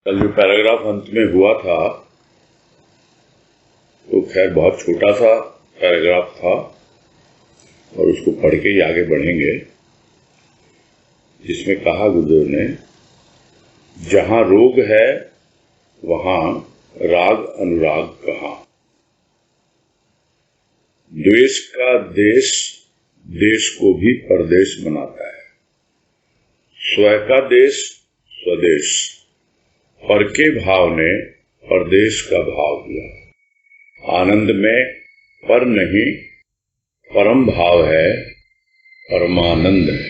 कल जो पैराग्राफ अंत में हुआ था वो खैर बहुत छोटा सा पैराग्राफ था और उसको पढ़ के ही आगे बढ़ेंगे, जिसमें कहा गुरुदेव ने, जहां रोग है वहां राग अनुराग कहाँ। द्वेष का देश देश को भी परदेश बनाता है। स्व का देश स्वदेश, पर के भाव ने परदेश का भाव दिया। आनंद में पर नहीं परम भाव है, परमानंद है।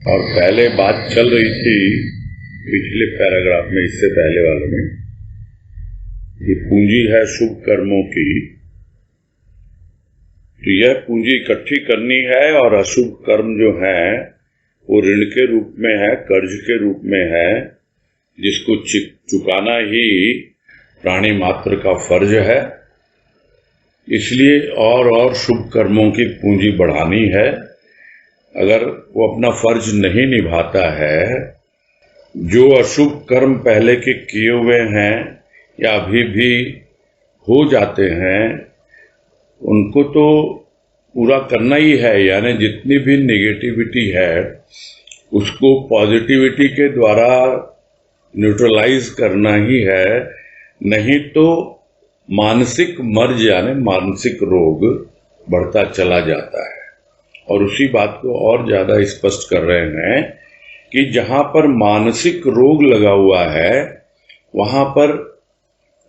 और पहले बात चल रही थी पिछले पैराग्राफ में, इससे पहले वाले में, ये पूंजी है शुभ कर्मों की, तो यह पूंजी इकट्ठी करनी है और अशुभ कर्म जो है वो ऋण के रूप में है, कर्ज के रूप में है, जिसको चुकाना ही प्राणी मात्र का फर्ज है। इसलिए और शुभ कर्मों की पूंजी बढ़ानी है। अगर वो अपना फर्ज नहीं निभाता है, जो अशुभ कर्म पहले के किए हुए हैं या अभी भी हो जाते हैं, उनको तो पूरा करना ही है। यानी जितनी भी नेगेटिविटी है उसको पॉजिटिविटी के द्वारा न्यूट्रलाइज करना ही है, नहीं तो मानसिक मर्ज यानी मानसिक रोग बढ़ता चला जाता है। और उसी बात को और ज्यादा स्पष्ट कर रहे हैं कि जहां पर मानसिक रोग लगा हुआ है वहां पर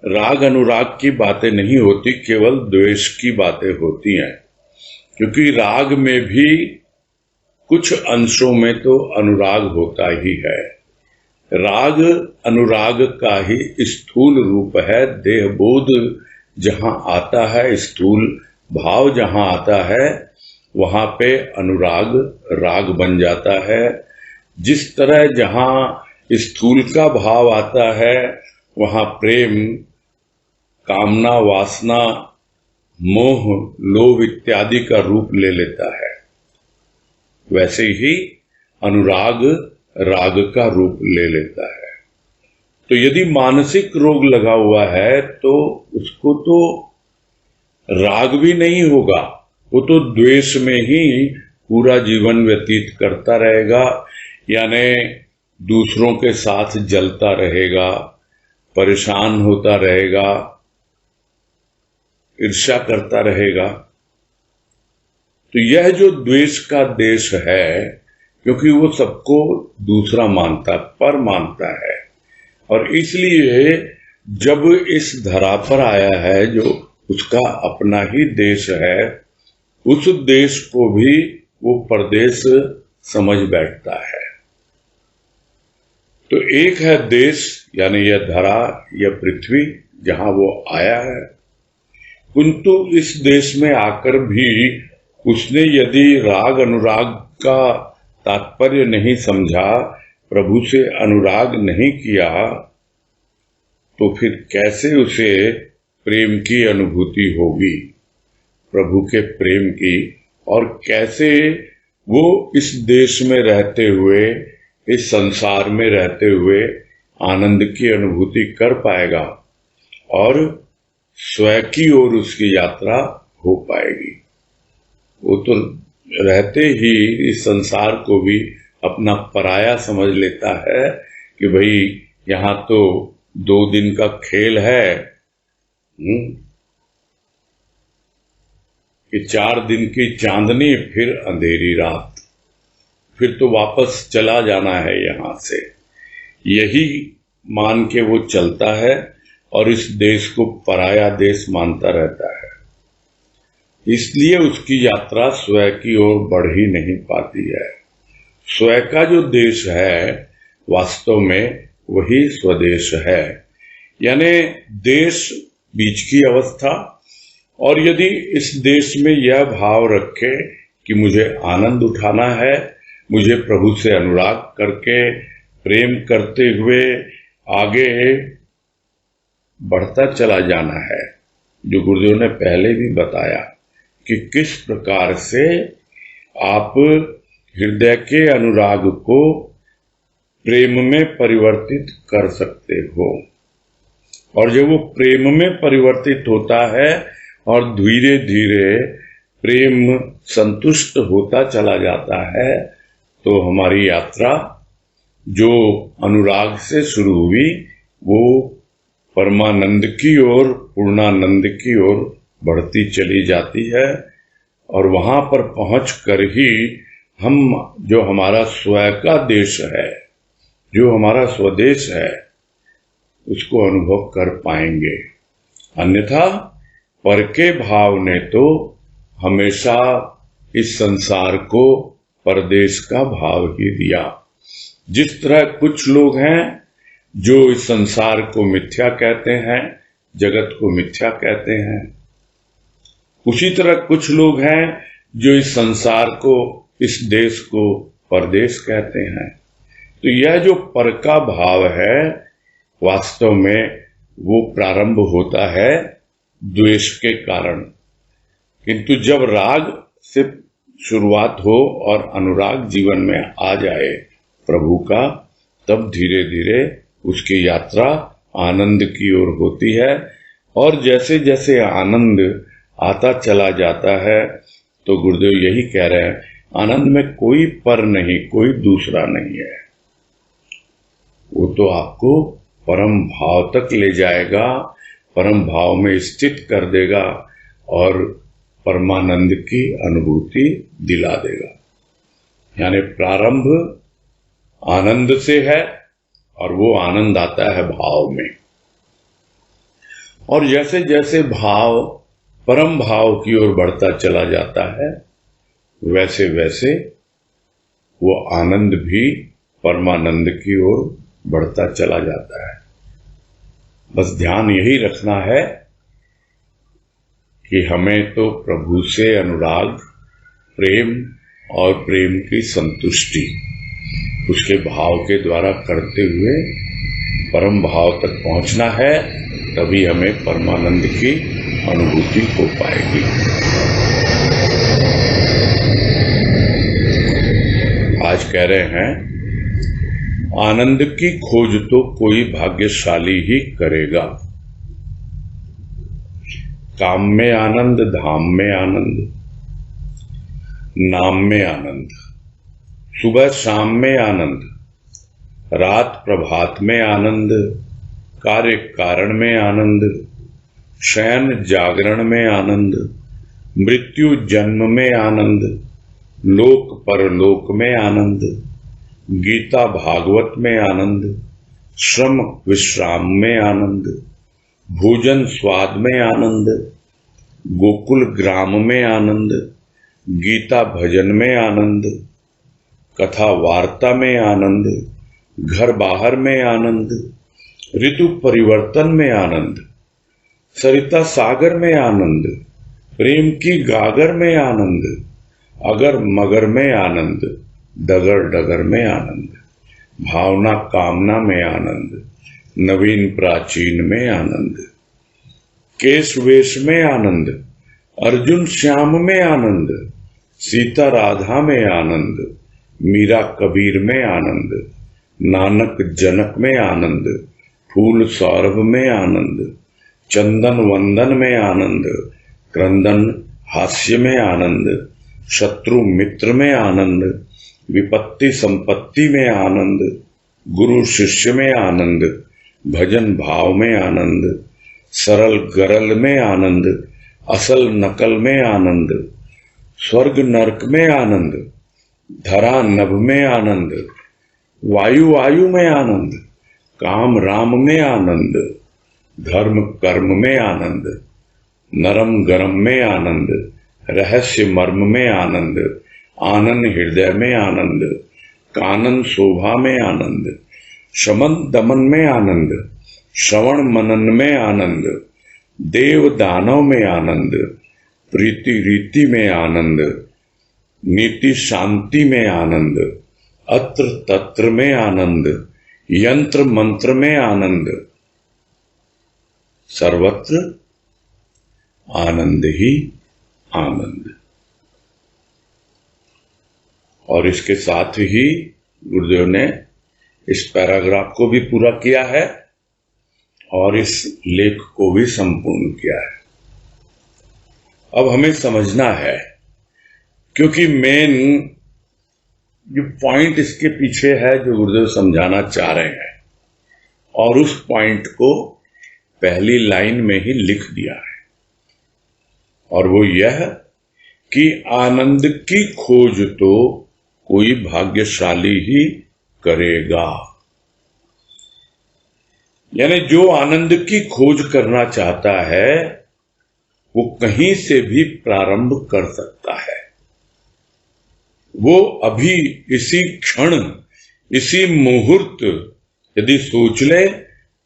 राग अनुराग की बातें नहीं होती, केवल द्वेष की बातें होती हैं। क्योंकि राग में भी कुछ अंशों में तो अनुराग होता ही है। राग अनुराग का ही स्थूल रूप है। देहबोध जहां आता है, स्थूल भाव जहां आता है, वहां पे अनुराग राग बन जाता है। जिस तरह जहां स्थूल का भाव आता है वहां प्रेम, कामना, वासना, मोह, लोभ इत्यादि का रूप ले लेता है, वैसे ही अनुराग राग का रूप ले लेता है। तो यदि मानसिक रोग लगा हुआ है तो उसको तो राग भी नहीं होगा, वो तो द्वेष में ही पूरा जीवन व्यतीत करता रहेगा। यानी दूसरों के साथ जलता रहेगा, परेशान होता रहेगा, ईर्ष्या करता रहेगा। तो यह जो द्वेष का देश है, क्योंकि वो सबको दूसरा मानता, पर मानता है, और इसलिए जब इस धरा पर आया है जो उसका अपना ही देश है, उस देश को भी वो परदेश समझ बैठता है। तो एक है देश यानी यह धरा, यह पृथ्वी जहां वो आया है, किंतु इस देश में आकर भी उसने यदि राग अनुराग का तात्पर्य नहीं समझा, प्रभु से अनुराग नहीं किया, तो फिर कैसे उसे प्रेम की अनुभूति होगी, प्रभु के प्रेम की, और कैसे वो इस देश में रहते हुए, इस संसार में रहते हुए आनंद की अनुभूति कर पाएगा और स्वयं की ओर उसकी यात्रा हो पाएगी। वो तो रहते ही इस संसार को भी अपना पराया समझ लेता है कि भाई यहाँ तो 2 दिन का खेल है, कि 4 दिन की चांदनी फिर अंधेरी रात, फिर तो वापस चला जाना है यहां से। यही मान के वो चलता है और इस देश को पराया देश मानता रहता है। इसलिए उसकी यात्रा स्वयं की ओर बढ़ ही नहीं पाती है। स्वयं का जो देश है वास्तव में वही स्वदेश है। यानी देश बीच की अवस्था, और यदि इस देश में यह भाव रखे कि मुझे आनंद उठाना है, मुझे प्रभु से अनुराग करके प्रेम करते हुए आगे बढ़ता चला जाना है, जो गुरुदेव ने पहले भी बताया कि किस प्रकार से आप हृदय के अनुराग को प्रेम में परिवर्तित कर सकते हो। और जब वो प्रेम में परिवर्तित होता है और धीरे धीरे प्रेम संतुष्ट होता चला जाता है, तो हमारी यात्रा जो अनुराग से शुरू हुई वो परमानंद की ओर, पूर्णानंद की ओर बढ़ती चली जाती है। और वहां पर पहुंच कर ही हम जो हमारा स्वयं का देश है, जो हमारा स्वदेश है, उसको अनुभव कर पाएंगे। अन्यथा पर के भाव ने तो हमेशा इस संसार को परदेश का भाव ही दिया। जिस तरह कुछ लोग हैं जो इस संसार को मिथ्या कहते हैं, जगत को मिथ्या कहते हैं, उसी तरह कुछ लोग हैं जो इस संसार को, इस देश को परदेश कहते हैं। तो यह जो पर का भाव है, वास्तव में वो प्रारंभ होता है द्वेष के कारण। किंतु जब राग से शुरुआत हो और अनुराग जीवन में आ जाए प्रभु का, तब धीरे धीरे उसकी यात्रा आनंद की ओर होती है। और जैसे जैसे आनंद आता चला जाता है, तो गुरुदेव यही कह रहे हैं, आनंद में कोई पर नहीं, कोई दूसरा नहीं है। वो तो आपको परम भाव तक ले जाएगा, परम भाव में स्थित कर देगा और परमानंद की अनुभूति दिला देगा। यानी प्रारंभ आनंद से है और वो आनंद आता है भाव में। और जैसे जैसे भाव परम भाव की ओर बढ़ता चला जाता है, वैसे वैसे वो आनंद भी परमानंद की ओर बढ़ता चला जाता है। बस ध्यान यही रखना है कि हमें तो प्रभु से अनुराग, प्रेम और प्रेम की संतुष्टि उसके भाव के द्वारा करते हुए परम भाव तक पहुंचना है, तभी हमें परमानंद की अनुभूति हो पाएगी। आज कह रहे हैं, आनंद की खोज तो कोई भाग्यशाली ही करेगा। काम में आनंद, धाम में आनंद, नाम में आनंद, सुबह शाम में आनंद, रात प्रभात में आनंद, कार्य कारण में आनंद, शयन जागरण में आनंद, मृत्यु जन्म में आनंद, लोक परलोक में आनंद, गीता भागवत में आनंद, श्रम विश्राम में आनंद, भोजन स्वाद में आनंद, गोकुल ग्राम में आनंद, गीता भजन में आनंद, कथा वार्ता में आनंद, घर बाहर में आनंद, ऋतु परिवर्तन में आनंद, सरिता सागर में आनंद, प्रेम की गागर में आनंद, अगर मगर में आनंद, डगर डगर में आनंद, भावना कामना में आनंद, नवीन प्राचीन में आनंद, केश वेश में आनंद, अर्जुन श्याम में आनंद, सीता राधा में आनंद, मीरा कबीर में आनंद, नानक जनक में आनंद, फूल सौरभ में आनंद, चंदन वंदन में आनंद, क्रंदन हास्य में आनंद, शत्रु मित्र में आनंद, विपत्ति संपत्ति में आनंद, गुरु शिष्य में आनंद, भजन भाव में आनंद, सरल गरल में आनंद, असल नकल में आनंद, स्वर्ग नरक में आनंद, धरा नभ में आनंद, वायु आयु में आनंद, काम राम में आनंद, धर्म कर्म में आनंद, नरम गरम में आनंद, रहस्य मर्म में आनंद, आनंद हृदय में आनंद, कानन शोभा में आनंद, शमन दमन में आनंद, श्रवण मनन में आनंद, देव दानव में आनंद, प्रीति रीति में आनंद, नीति शांति में आनंद, अत्र तत्र में आनंद, यंत्र मंत्र में आनंद, सर्वत्र आनंद ही आनंद। और इसके साथ ही गुरुदेव ने इस पैराग्राफ को भी पूरा किया है और इस लेख को भी संपूर्ण किया है। अब हमें समझना है, क्योंकि मेन जो पॉइंट इसके पीछे है जो गुरुदेव समझाना चाह रहे हैं, और उस पॉइंट को पहली लाइन में ही लिख दिया है, और वो यह कि आनंद की खोज तो कोई भाग्यशाली ही करेगा। यानी जो आनंद की खोज करना चाहता है वो कहीं से भी प्रारंभ कर सकता है। वो अभी इसी क्षण, इसी मुहूर्त यदि सोच ले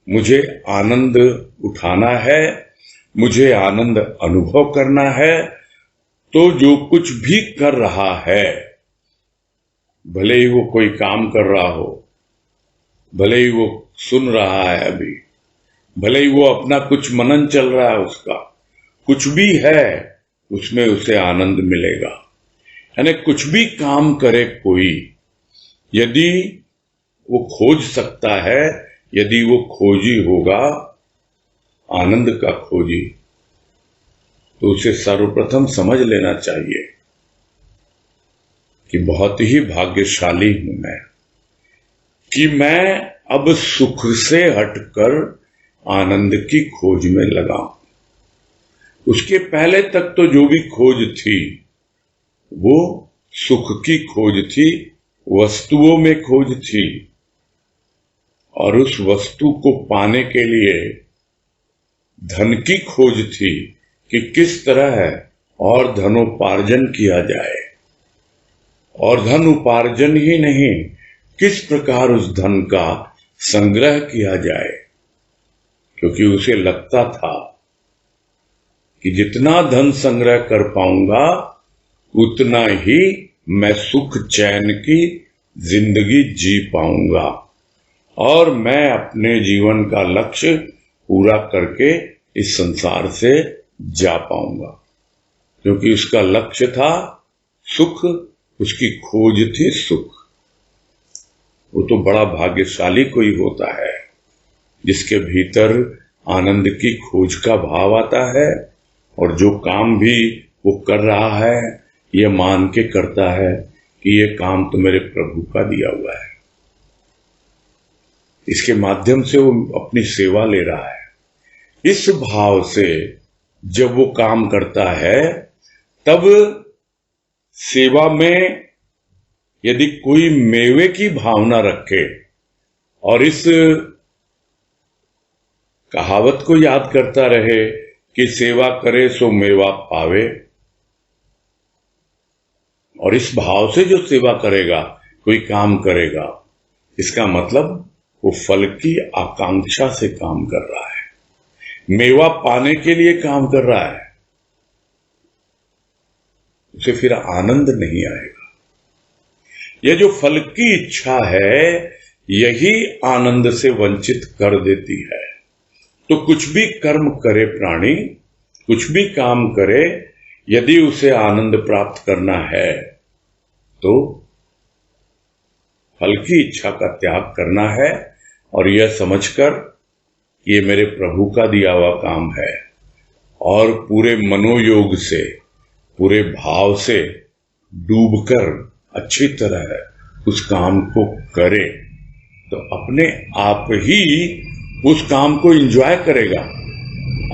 मुझे आनंद उठाना है, मुझे आनंद अनुभव करना है, तो जो कुछ भी कर रहा है, भले ही वो कोई काम कर रहा हो, भले ही वो सुन रहा है अभी, भले ही वो अपना कुछ मनन चल रहा है, उसका कुछ भी है उसमें उसे आनंद मिलेगा। यानी कुछ भी काम करे कोई, यदि वो खोज सकता है, यदि वो खोजी होगा, आनंद का खोजी, तो उसे सर्वप्रथम समझ लेना चाहिए कि बहुत ही भाग्यशाली हूं मैं कि मैं अब सुख से हटकर आनंद की खोज में लगा हूं। उसके पहले तक तो जो भी खोज थी वो सुख की खोज थी, वस्तुओं में खोज थी, और उस वस्तु को पाने के लिए धन की खोज थी कि किस तरह और धनोपार्जन किया जाए, और धन उपार्जन ही नहीं, किस प्रकार उस धन का संग्रह किया जाए, क्योंकि उसे लगता था कि जितना धन संग्रह कर पाऊंगा उतना ही मैं सुख चैन की जिंदगी जी पाऊंगा और मैं अपने जीवन का लक्ष्य पूरा करके इस संसार से जा पाऊंगा। क्योंकि उसका लक्ष्य था सुख, उसकी खोज थी सुख। वो तो बड़ा भाग्यशाली कोई होता है जिसके भीतर आनंद की खोज का भाव आता है, और जो काम भी वो कर रहा है ये मान के करता है कि ये काम तो मेरे प्रभु का दिया हुआ है, इसके माध्यम से वो अपनी सेवा ले रहा है। इस भाव से जब वो काम करता है, तब सेवा में यदि कोई मेवे की भावना रखे और इस कहावत को याद करता रहे कि सेवा करे सो मेवा पावे, और इस भाव से जो सेवा करेगा, कोई काम करेगा, इसका मतलब वो फल की आकांक्षा से काम कर रहा है, मेवा पाने के लिए काम कर रहा है, उसे फिर आनंद नहीं आएगा। यह जो फल की इच्छा है यही आनंद से वंचित कर देती है। तो कुछ भी कर्म करे प्राणी, कुछ भी काम करे, यदि उसे आनंद प्राप्त करना है तो फल की इच्छा का त्याग करना है, और यह समझकर ये मेरे प्रभु का दिया हुआ काम है, और पूरे मनोयोग से, पूरे भाव से डूबकर अच्छी तरह उस काम को करे, तो अपने आप ही उस काम को एंजॉय करेगा।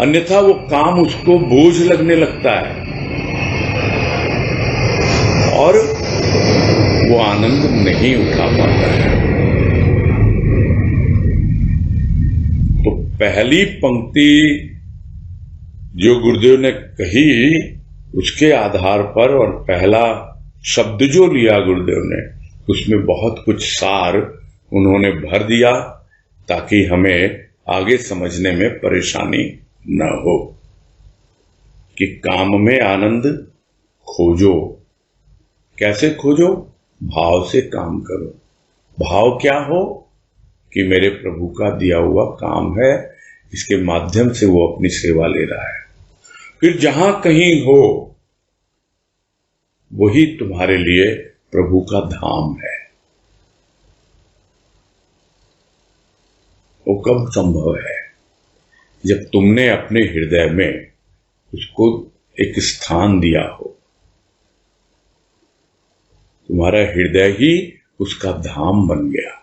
अन्यथा वो काम उसको बोझ लगने लगता है और वो आनंद नहीं उठा पाता है। तो पहली पंक्ति जो गुरुदेव ने कही उसके आधार पर, और पहला शब्द जो लिया गुरुदेव ने, उसमें बहुत कुछ सार उन्होंने भर दिया ताकि हमें आगे समझने में परेशानी न हो कि काम में आनंद खोजो। कैसे खोजो? भाव से काम करो। भाव क्या हो कि मेरे प्रभु का दिया हुआ काम है, इसके माध्यम से वो अपनी सेवा ले रहा है। फिर जहां कहीं हो वही तुम्हारे लिए प्रभु का धाम है। वो कब संभव है? जब तुमने अपने हृदय में उसको एक स्थान दिया हो। तुम्हारा हृदय ही उसका धाम बन गया।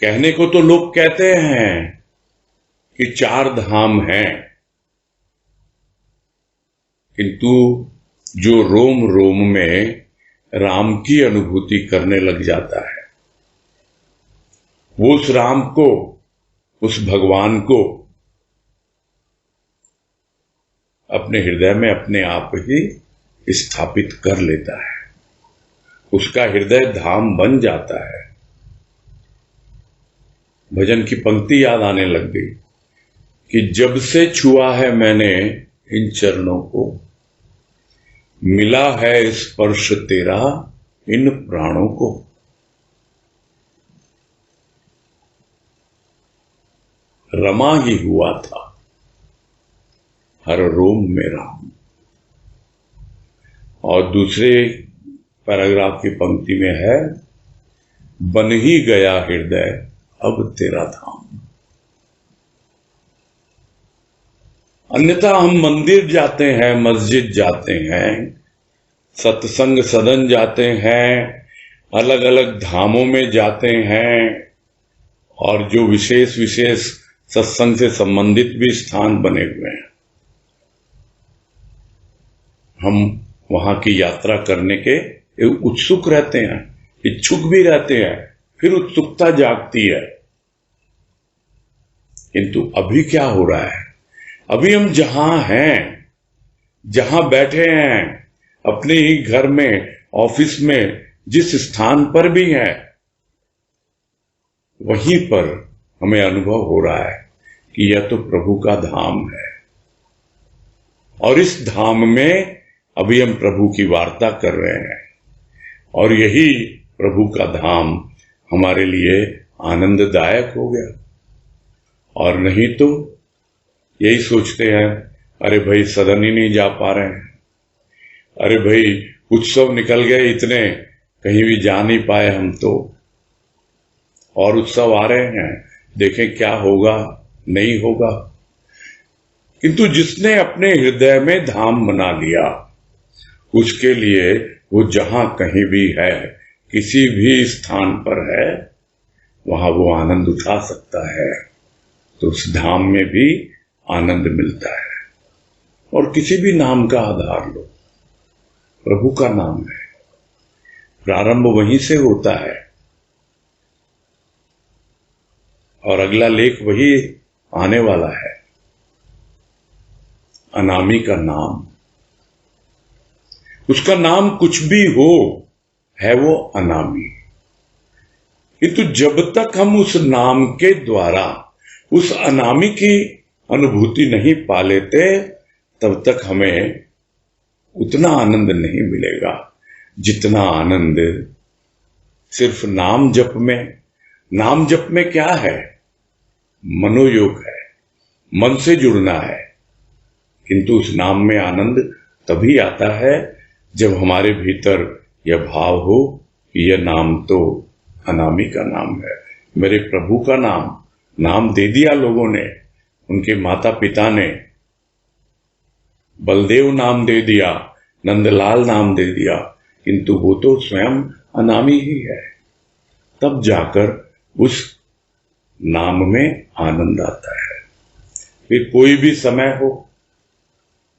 कहने को तो लोग कहते हैं कि 4 धाम हैं, किंतु जो रोम रोम में राम की अनुभूति करने लग जाता है, वो उस राम को, उस भगवान को अपने हृदय में अपने आप ही स्थापित कर लेता है। उसका हृदय धाम बन जाता है। भजन की पंक्ति याद आने लग गई कि जब से छुआ है मैंने इन चरणों को, मिला है स्पर्श तेरा इन प्राणों को। रमा ही हुआ था हर रोम में राम। और दूसरे पैराग्राफ की पंक्ति में है, बन ही गया हृदय अब तेरा धाम। अन्यथा हम मंदिर जाते हैं, मस्जिद जाते हैं, सत्संग सदन जाते हैं, अलग अलग धामों में जाते हैं, और जो विशेष विशेष सत्संग से संबंधित भी स्थान बने हुए हैं, हम वहां की यात्रा करने के उत्सुक रहते हैं, इच्छुक भी रहते हैं, फिर उत्सुकता जागती है। किंतु अभी क्या हो रहा है? अभी हम जहां हैं, जहां बैठे हैं, अपने ही घर में, ऑफिस में, जिस स्थान पर भी हैं, वहीं पर हमें अनुभव हो रहा है कि यह तो प्रभु का धाम है। और इस धाम में अभी हम प्रभु की वार्ता कर रहे हैं, और यही प्रभु का धाम हमारे लिए आनंददायक हो गया। और नहीं तो यही सोचते हैं, अरे भाई सदन ही नहीं जा पा रहे हैं, अरे भाई उत्सव निकल गए इतने, कहीं भी जा नहीं पाए हम तो, और उत्सव आ रहे हैं, देखें क्या होगा नहीं होगा। किंतु जिसने अपने हृदय में धाम बना लिया, उसके लिए वो जहां कहीं भी है, किसी भी स्थान पर है, वहां वो आनंद उठा सकता है। तो उस धाम में भी आनंद मिलता है। और किसी भी नाम का आधार लो, प्रभु का नाम है, प्रारंभ वहीं से होता है। और अगला लेख वही आने वाला है, अनामी का नाम। उसका नाम कुछ भी हो, है वो अनामी। किंतु जब तक हम उस नाम के द्वारा उस अनामी की अनुभूति नहीं पा लेते, तब तक हमें उतना आनंद नहीं मिलेगा जितना आनंद सिर्फ नाम जप में। नाम जप में क्या है? मनोयोग है, मन से जुड़ना है। किंतु उस नाम में आनंद तभी आता है जब हमारे भीतर यह भाव हो कि यह नाम तो अनामी का नाम है, मेरे प्रभु का नाम दे दिया लोगों ने, उनके माता पिता ने बलदेव नाम दे दिया, नंदलाल नाम दे दिया, किंतु वो तो स्वयं अनामी ही है। तब जाकर उस नाम में आनंद आता है। फिर कोई भी समय हो,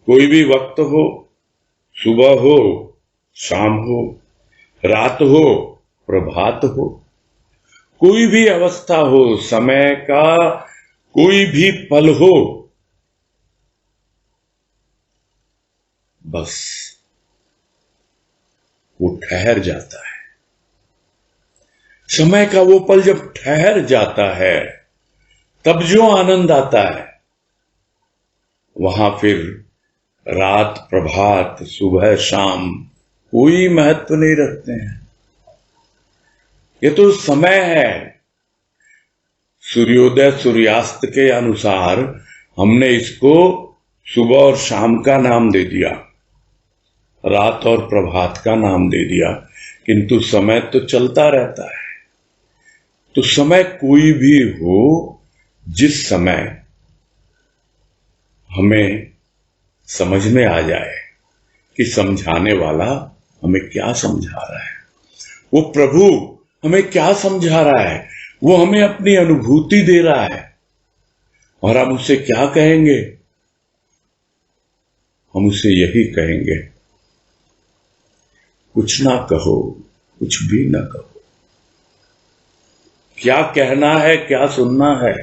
कोई भी वक्त हो, सुबह हो, शाम हो, रात हो, प्रभात हो, कोई भी अवस्था हो, समय का कोई भी पल हो, बस वो ठहर जाता है। समय का वो पल जब ठहर जाता है, तब जो आनंद आता है, वहां फिर रात, प्रभात, सुबह, शाम कोई महत्व नहीं रखते हैं। ये तो समय है। सूर्योदय सूर्यास्त के अनुसार हमने इसको सुबह और शाम का नाम दे दिया, रात और प्रभात का नाम दे दिया, किंतु समय तो चलता रहता है। तो समय कोई भी हो, जिस समय हमें समझ में आ जाए कि समझाने वाला हमें क्या समझा रहा है, वो प्रभु हमें क्या समझा रहा है, वो हमें अपनी अनुभूति दे रहा है, और हम उससे क्या कहेंगे? हम उसे यही कहेंगे, कुछ ना कहो, कुछ भी ना कहो। क्या कहना है, क्या सुनना है?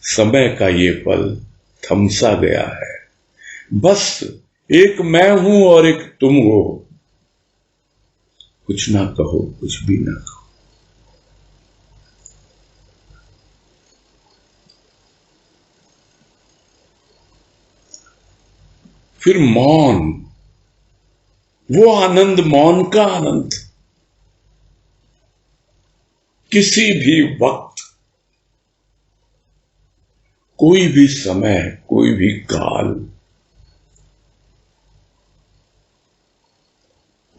समय का ये पल थमसा गया है, बस एक मैं हूं और एक तुम हो। कुछ ना कहो, कुछ भी ना कहो। फिर मौन, वो आनंद, मौन का आनंद। किसी भी वक्त, कोई भी समय, कोई भी काल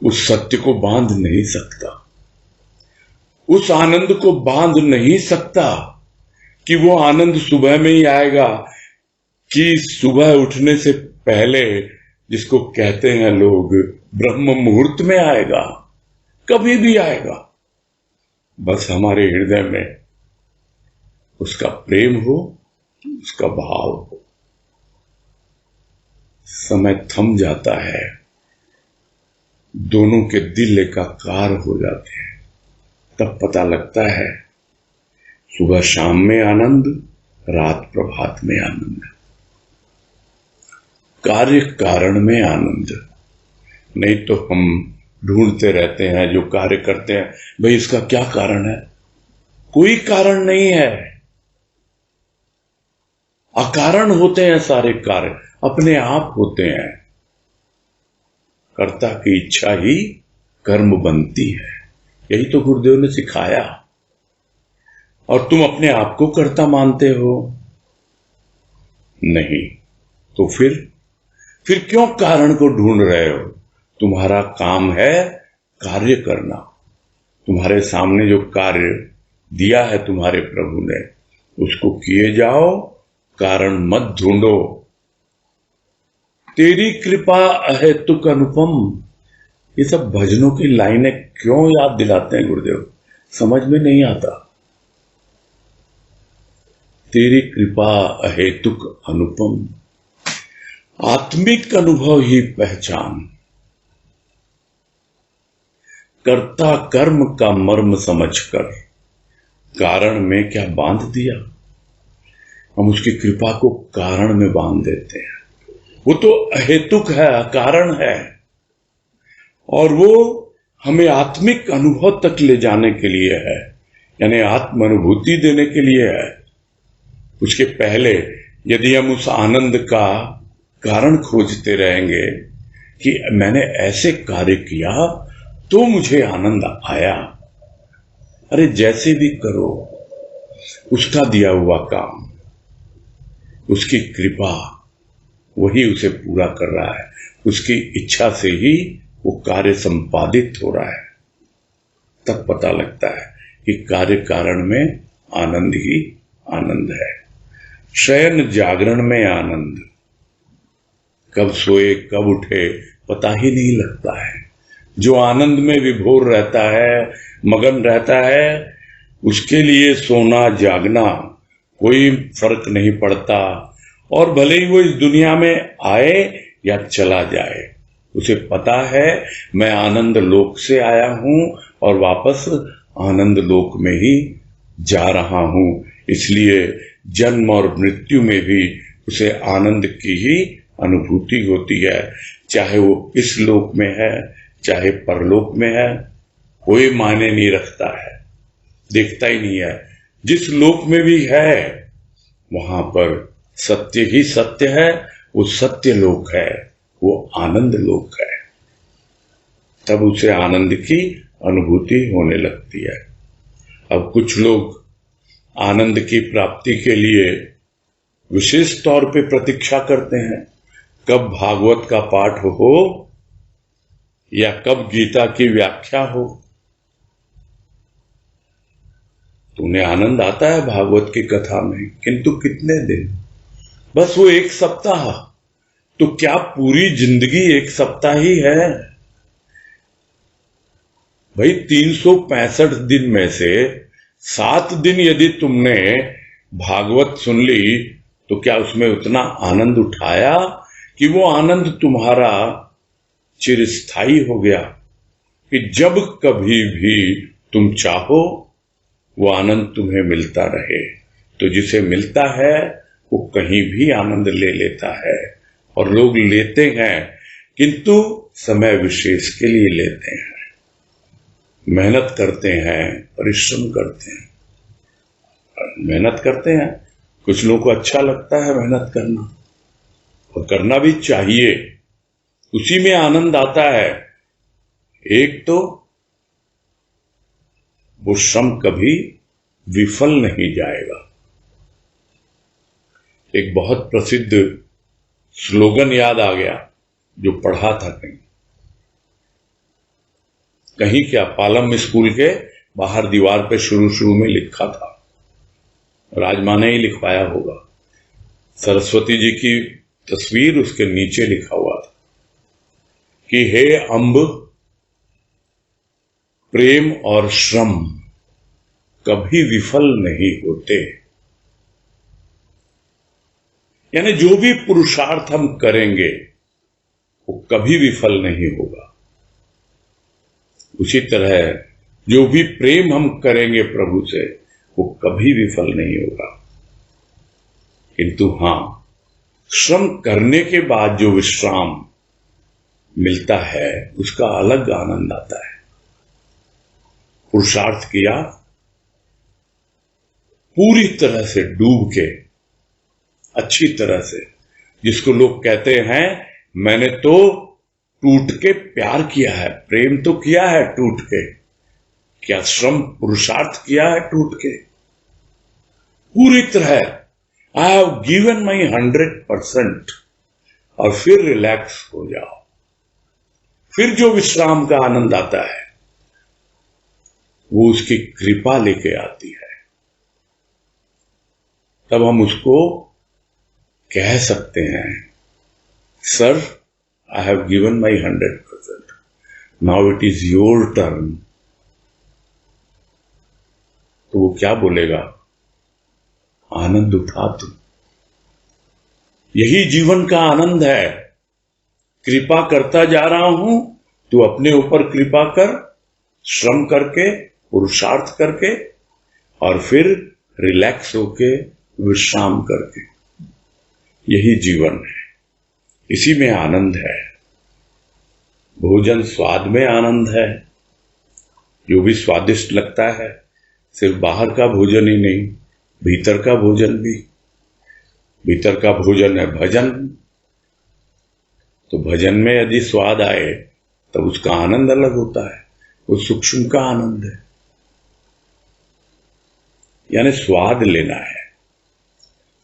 उस सत्य को बांध नहीं सकता, उस आनंद को बांध नहीं सकता कि वो आनंद सुबह में ही आएगा, कि सुबह उठने से पहले, जिसको कहते हैं लोग ब्रह्म मुहूर्त में आएगा। कभी भी आएगा, बस हमारे हृदय में उसका प्रेम हो, उसका भाव हो। समय थम जाता है, दोनों के दिल एकाकार हो जाते हैं, तब पता लगता है सुबह शाम में आनंद, रात प्रभात में आनंद, कार्य कारण में आनंद। नहीं तो हम ढूंढते रहते हैं, जो कार्य करते हैं, भाई इसका क्या कारण है? कोई कारण नहीं है, अकारण होते हैं सारे कार्य, अपने आप होते हैं। कर्ता की इच्छा ही कर्म बनती है, यही तो गुरुदेव ने सिखाया। और तुम अपने आप को कर्ता मानते हो? नहीं, तो फिर क्यों कारण को ढूंढ रहे हो? तुम्हारा काम है कार्य करना। तुम्हारे सामने जो कार्य दिया है तुम्हारे प्रभु ने, उसको किए जाओ, कारण मत ढूंढो। तेरी कृपा अहेतुक अनुपम, ये सब भजनों की लाइनें क्यों याद दिलाते हैं गुरुदेव? समझ में नहीं आता। तेरी कृपा अहेतुक अनुपम, आत्मिक अनुभव ही पहचान। कर्ता कर्म का मर्म समझकर कारण में क्या बांध दिया? हम उसकी कृपा को कारण में बांध देते हैं। वो तो अहेतुक है, अकारण है, और वो हमें आत्मिक अनुभव तक ले जाने के लिए है, यानी आत्म अनुभूति देने के लिए है। उसके पहले यदि हम उस आनंद का कारण खोजते रहेंगे कि मैंने ऐसे कार्य किया तो मुझे आनंद आया, अरे जैसे भी करो, उसका दिया हुआ काम, उसकी कृपा, वही उसे पूरा कर रहा है, उसकी इच्छा से ही वो कार्य संपादित हो रहा है। तब पता लगता है कि कार्य कारण में आनंद ही आनंद है। शयन जागरण में आनंद, कब सोए कब उठे पता ही नहीं लगता है। जो आनंद में विभोर रहता है, मगन रहता है, उसके लिए सोना जागना कोई फर्क नहीं पड़ता, और भले ही वो इस दुनिया में आए या चला जाए, उसे पता है मैं आनंद लोक से आया हूं और वापस आनंद लोक में ही जा रहा हूं। इसलिए जन्म और मृत्यु में भी उसे आनंद की ही अनुभूति होती है, चाहे वो इस लोक में है चाहे परलोक में है, कोई मायने नहीं रखता है, देखता ही नहीं है। जिस लोक में भी है वहां पर सत्य ही सत्य है, वो सत्य लोक है, वो आनंद लोक है। तब उसे आनंद की अनुभूति होने लगती है। अब कुछ लोग आनंद की प्राप्ति के लिए विशेष तौर पे प्रतीक्षा करते हैं, कब भागवत का पाठ हो या कब गीता की व्याख्या हो, तो उन्हें आनंद आता है भागवत की कथा में, किंतु कितने दिन, बस वो एक सप्ताह। तो क्या पूरी जिंदगी एक सप्ताह ही है? भाई 365 दिन में से 7 दिन यदि तुमने भागवत सुन ली, तो क्या उसमें उतना आनंद उठाया कि वो आनंद तुम्हारा चिरस्थायी हो गया, कि जब कभी भी तुम चाहो वो आनंद तुम्हें मिलता रहे? तो जिसे मिलता है वो कहीं भी आनंद ले लेता है, और लोग लेते हैं किंतु समय विशेष के लिए लेते हैं, मेहनत करते हैं, परिश्रम करते हैं, मेहनत करते हैं। कुछ लोगों को अच्छा लगता है मेहनत करना, और करना भी चाहिए, उसी में आनंद आता है। एक तो वो श्रम कभी विफल नहीं जाएगा। एक बहुत प्रसिद्ध स्लोगन याद आ गया जो पढ़ा था कहीं क्या, पालम स्कूल के बाहर दीवार पे शुरू में लिखा था, राजमा ने ही लिखवाया होगा, सरस्वती जी की तस्वीर उसके नीचे लिखा हुआ था कि हे अम्ब, प्रेम और श्रम कभी विफल नहीं होते। यानी जो भी पुरुषार्थ हम करेंगे वो कभी विफल नहीं होगा। उसी तरह जो भी प्रेम हम करेंगे प्रभु से वो कभी विफल नहीं होगा। किंतु हां, श्रम करने के बाद जो विश्राम मिलता है उसका अलग आनंद आता है। पुरुषार्थ किया, पूरी तरह से डूब के, अच्छी तरह से, जिसको लोग कहते हैं मैंने तो टूट के प्यार किया है, प्रेम तो किया है टूट के, क्या श्रम पुरुषार्थ किया है टूट के? पूरी तरह आई हैव गिवन माई 100%, और फिर रिलैक्स हो जाओ। फिर जो विश्राम का आनंद आता है वो उसकी कृपा लेके आती है। तब हम उसको कह सकते हैं, sir I have given my 100%, now it is your turn. तो वो क्या बोलेगा? आनंद उठा तुम, यही जीवन का आनंद है। कृपा करता जा रहा हूं, तू अपने ऊपर कृपा कर, श्रम करके, पुरुषार्थ करके, और फिर रिलैक्स होके, विश्राम करके। यही जीवन है, इसी में आनंद है। भोजन स्वाद में आनंद है, जो भी स्वादिष्ट लगता है, सिर्फ बाहर का भोजन ही नहीं, भीतर का भोजन भी। भीतर का भोजन है भजन, तो भजन में यदि स्वाद आए तब उसका आनंद अलग होता है, वो सूक्ष्म का आनंद है। यानी स्वाद लेना है,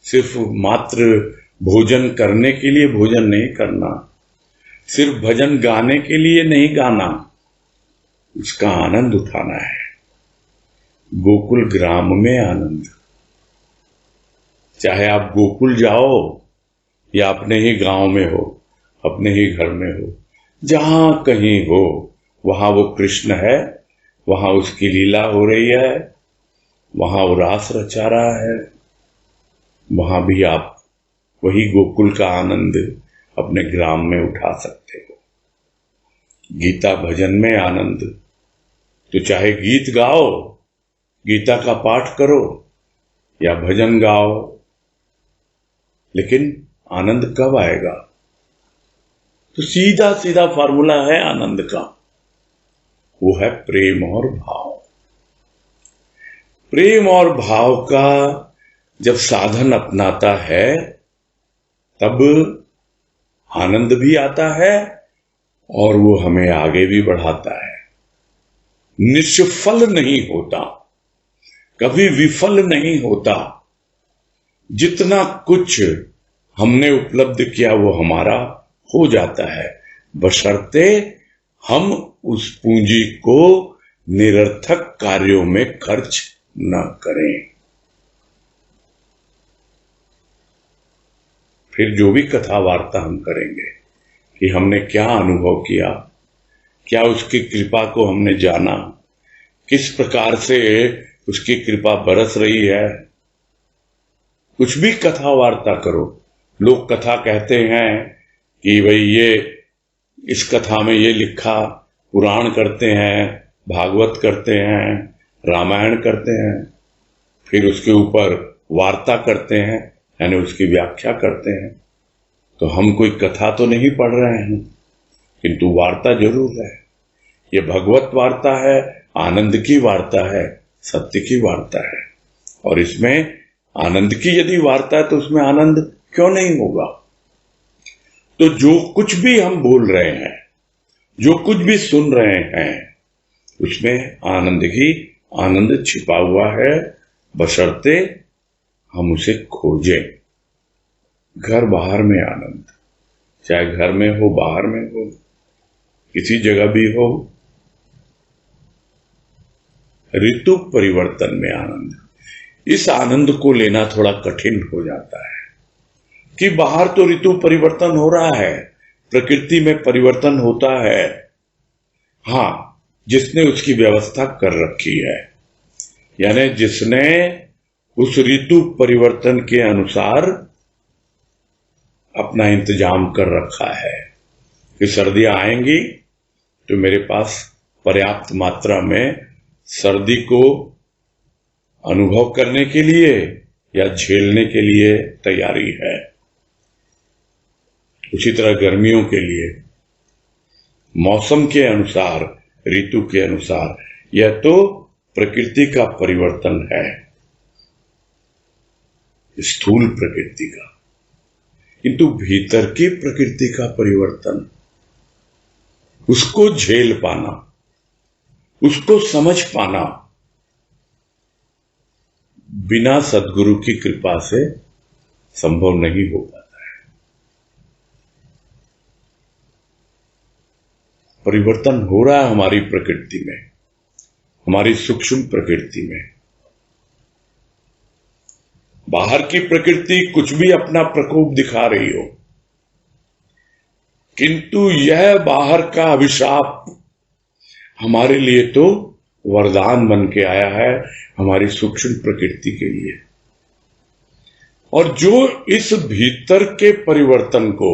सिर्फ मात्र भोजन करने के लिए भोजन नहीं करना, सिर्फ भजन गाने के लिए नहीं गाना, उसका आनंद उठाना है। गोकुल ग्राम में आनंद, चाहे आप गोकुल जाओ या अपने ही गांव में हो, अपने ही घर में हो, जहां कहीं हो, वहां वो कृष्ण है, वहां उसकी लीला हो रही है, वहां वो रास रचा रहा है, वहां भी आप वही गोकुल का आनंद अपने ग्राम में उठा सकते हो। गीता भजन में आनंद, तो चाहे गीत गाओ, गीता का पाठ करो या भजन गाओ, लेकिन आनंद कब आएगा? तो सीधा सीधा फार्मूला है आनंद का, वो है प्रेम और भाव। प्रेम और भाव का जब साधन अपनाता है तब आनंद भी आता है और वो हमें आगे भी बढ़ाता है। निष्फल नहीं होता, कभी विफल नहीं होता। जितना कुछ हमने उपलब्ध किया वो हमारा हो जाता है, बशर्ते हम उस पूंजी को निरर्थक कार्यों में खर्च न करें। फिर जो भी कथा वार्ता हम करेंगे कि हमने क्या अनुभव किया, क्या उसकी कृपा को हमने जाना, किस प्रकार से उसकी कृपा बरस रही है, कुछ भी कथा वार्ता करो। लोग कथा कहते हैं कि भाई ये इस कथा में ये लिखा, पुराण करते हैं, भागवत करते हैं, रामायण करते हैं, फिर उसके ऊपर वार्ता करते हैं, यानी उसकी व्याख्या करते हैं। तो हम कोई कथा तो नहीं पढ़ रहे हैं, किंतु वार्ता जरूर है। ये भगवत वार्ता है, आनंद की वार्ता है, सत्य की वार्ता है। और इसमें आनंद की यदि वार्ता है तो उसमें आनंद क्यों नहीं होगा। तो जो कुछ भी हम बोल रहे हैं, जो कुछ भी सुन रहे हैं, उसमें आनंद ही आनंद छिपा हुआ है, बशर्ते हम उसे खोजें। घर बाहर में आनंद, चाहे घर में हो, बाहर में हो, किसी जगह भी हो। ऋतु परिवर्तन में आनंद, इस आनंद को लेना थोड़ा कठिन हो जाता है कि बाहर तो ऋतु परिवर्तन हो रहा है, प्रकृति में परिवर्तन होता है। हां, जिसने उसकी व्यवस्था कर रखी है, यानी जिसने उस ऋतु परिवर्तन के अनुसार अपना इंतजाम कर रखा है कि सर्दियां आएंगी तो मेरे पास पर्याप्त मात्रा में सर्दी को अनुभव करने के लिए या झेलने के लिए तैयारी है। उसी तरह गर्मियों के लिए मौसम के अनुसार, ऋतु के अनुसार, यह तो प्रकृति का परिवर्तन है, स्थूल प्रकृति का। किंतु भीतर की प्रकृति का परिवर्तन, उसको झेल पाना, उसको समझ पाना, बिना सद्गुरु की कृपा से संभव नहीं हो पाता है। परिवर्तन हो रहा है हमारी प्रकृति में, हमारी सूक्ष्म प्रकृति में। बाहर की प्रकृति कुछ भी अपना प्रकोप दिखा रही हो, किंतु यह बाहर का अभिशाप हमारे लिए तो वरदान बन के आया है, हमारी सूक्ष्म प्रकृति के लिए। और जो इस भीतर के परिवर्तन को,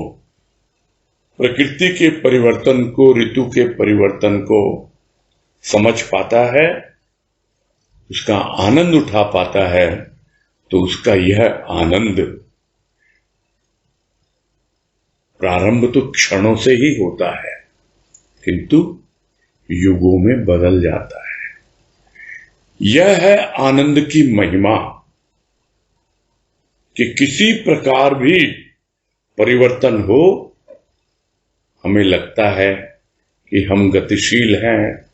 प्रकृति के परिवर्तन को, ऋतु के परिवर्तन को समझ पाता है, उसका आनंद उठा पाता है, तो उसका यह आनंद प्रारंभ तो क्षणों से ही होता है, किंतु युगों में बदल जाता है। यह है आनंद की महिमा कि किसी प्रकार भी परिवर्तन हो, हमें लगता है कि हम गतिशील हैं,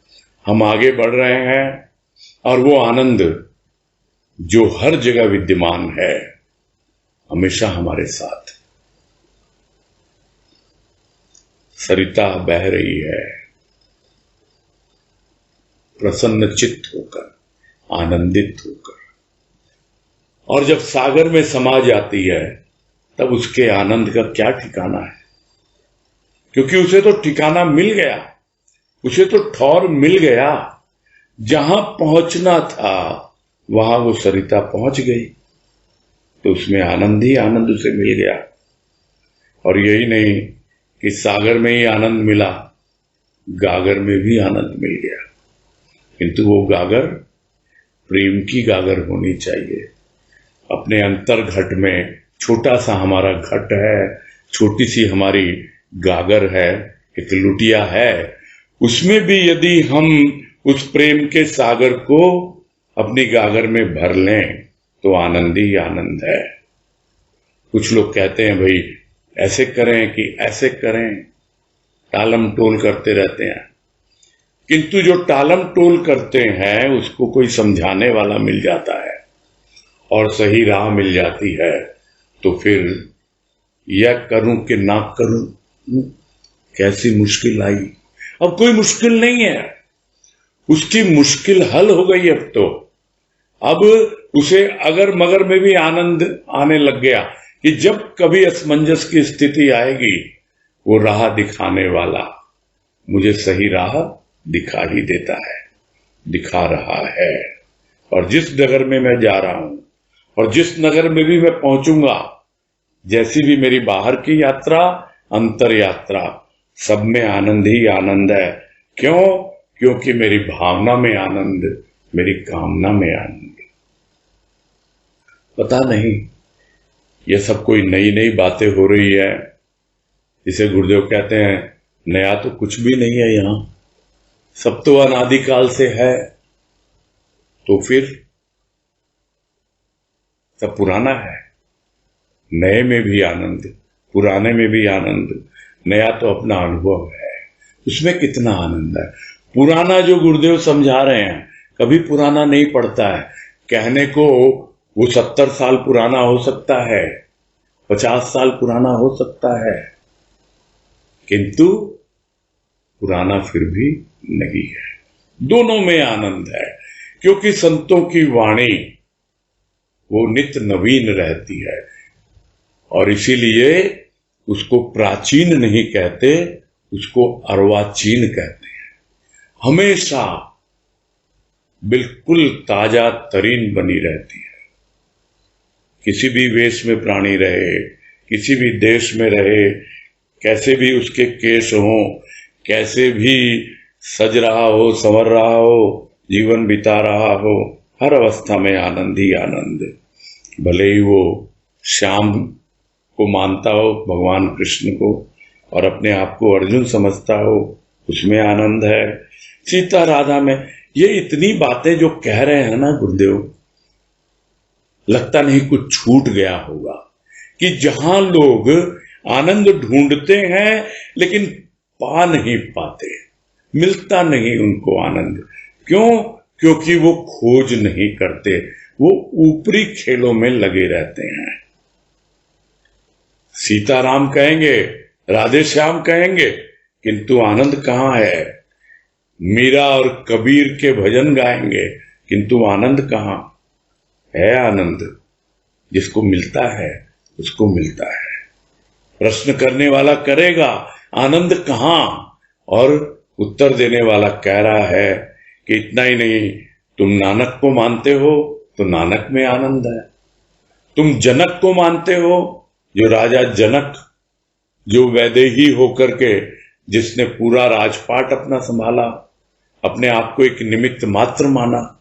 हम आगे बढ़ रहे हैं, और वो आनंद जो हर जगह विद्यमान है, हमेशा हमारे साथ। सरिता बह रही है प्रसन्न चित्त होकर, आनंदित होकर, और जब सागर में समा जाती है तब उसके आनंद का क्या ठिकाना है, क्योंकि उसे तो ठिकाना मिल गया, उसे तो ठौर मिल गया। जहां पहुंचना था वहां वो सरिता पहुंच गई, तो उसमें आनंद ही आनंद उसे मिल गया। और यही नहीं कि सागर में ही आनंद मिला, गागर में भी आनंद मिल गया, किंतु वो गागर प्रेम की गागर होनी चाहिए। अपने अंतर घट में, छोटा सा हमारा घट है, छोटी सी हमारी गागर है, एक लुटिया है, उसमें भी यदि हम उस प्रेम के सागर को अपनी गागर में भर लें तो आनंद ही आनंद है। कुछ लोग कहते हैं भाई ऐसे करें कि ऐसे करें, टालम टोल करते रहते हैं, किंतु जो टालम टोल करते हैं उसको कोई समझाने वाला मिल जाता है और सही राह मिल जाती है, तो फिर या करूं कि ना करूं, कैसी मुश्किल आई। अब कोई मुश्किल नहीं है, उसकी मुश्किल हल हो गई। अब उसे अगर मगर में भी आनंद आने लग गया कि जब कभी असमंजस की स्थिति आएगी, वो राह दिखाने वाला मुझे सही राह दिखा ही देता है, दिखा रहा है। और जिस नगर में मैं जा रहा हूं और जिस नगर में भी मैं पहुंचूंगा, जैसी भी मेरी बाहर की यात्रा, अंतर यात्रा, सब में आनंद ही आनंद है। क्यों? क्योंकि मेरी भावना में आनंद, मेरी कामना में आनंद। पता नहीं ये सब कोई नई नई बातें हो रही है। जिसे गुरुदेव कहते हैं नया तो कुछ भी नहीं है, यहां सब तो अनादिकाल से है। तो फिर सब पुराना है। नए में भी आनंद, पुराने में भी आनंद। नया तो अपना अनुभव है, उसमें कितना आनंद है। पुराना जो गुरुदेव समझा रहे हैं, कभी पुराना नहीं पड़ता है। कहने को वो 70 साल पुराना हो सकता है, 50 साल पुराना हो सकता है, किंतु पुराना फिर भी नहीं है। दोनों में आनंद है, क्योंकि संतों की वाणी वो नित्य नवीन रहती है। और इसीलिए उसको प्राचीन नहीं कहते, उसको अर्वाचीन कहते हैं। हमेशा बिल्कुल ताजा तरीन बनी रहती है। किसी भी वेश में प्राणी रहे, किसी भी देश में रहे, कैसे भी उसके केश हो, कैसे भी सज रहा हो, संवर रहा हो, जीवन बिता रहा हो, हर अवस्था में आनंद ही आनंद। भले ही वो श्याम को मानता हो, भगवान कृष्ण को, और अपने आप को अर्जुन समझता हो, उसमें आनंद है। सीता राधा में ये इतनी बातें जो कह रहे हैं ना गुरुदेव, लगता नहीं कुछ छूट गया होगा। कि जहां लोग आनंद ढूंढते हैं लेकिन पा नहीं पाते, मिलता नहीं उनको आनंद। क्यों? क्योंकि वो खोज नहीं करते, वो ऊपरी खेलों में लगे रहते हैं। सीताराम कहेंगे, राधे श्याम कहेंगे, किंतु आनंद कहां है। मीरा और कबीर के भजन गाएंगे, किंतु आनंद कहां है। आनंद जिसको मिलता है उसको मिलता है। प्रश्न करने वाला करेगा आनंद कहां, और उत्तर देने वाला कह रहा है कि इतना ही नहीं, तुम नानक को मानते हो तो नानक में आनंद है। तुम जनक को मानते हो, जो राजा जनक, जो वैदेही होकर के जिसने पूरा राजपाट अपना संभाला, अपने आप को एक निमित्त मात्र माना।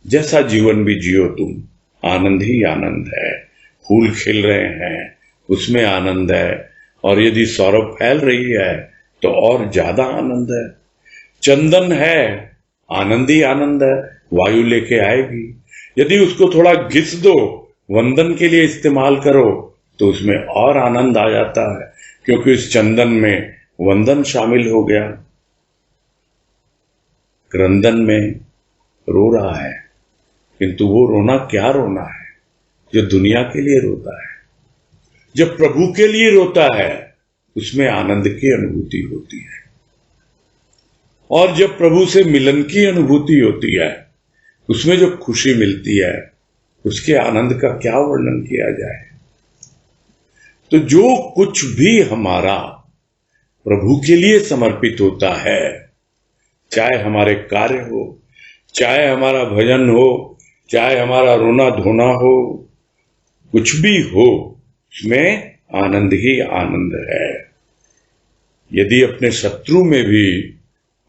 जैसा जीवन भी जियो तुम, आनंद ही आनंद है। फूल खिल रहे हैं, उसमें आनंद है। और यदि सौरभ फैल रही है तो और ज्यादा आनंद है। चंदन है, आनंद ही आनंद है। वायु लेके आएगी। यदि उसको थोड़ा घिस दो, वंदन के लिए इस्तेमाल करो, तो उसमें और आनंद आ जाता है, क्योंकि इस चंदन में वंदन शामिल हो गया। क्रंदन में रो रहा है, किंतु वो रोना क्या रोना है जो दुनिया के लिए रोता है। जब प्रभु के लिए रोता है उसमें आनंद की अनुभूति होती है। और जब प्रभु से मिलन की अनुभूति होती है, उसमें जो खुशी मिलती है, उसके आनंद का क्या वर्णन किया जाए। तो जो कुछ भी हमारा प्रभु के लिए समर्पित होता है, चाहे हमारे कार्य हो, चाहे हमारा भजन हो, चाहे हमारा रोना धोना हो, कुछ भी हो, उसमें आनंद ही आनंद है। यदि अपने शत्रु में भी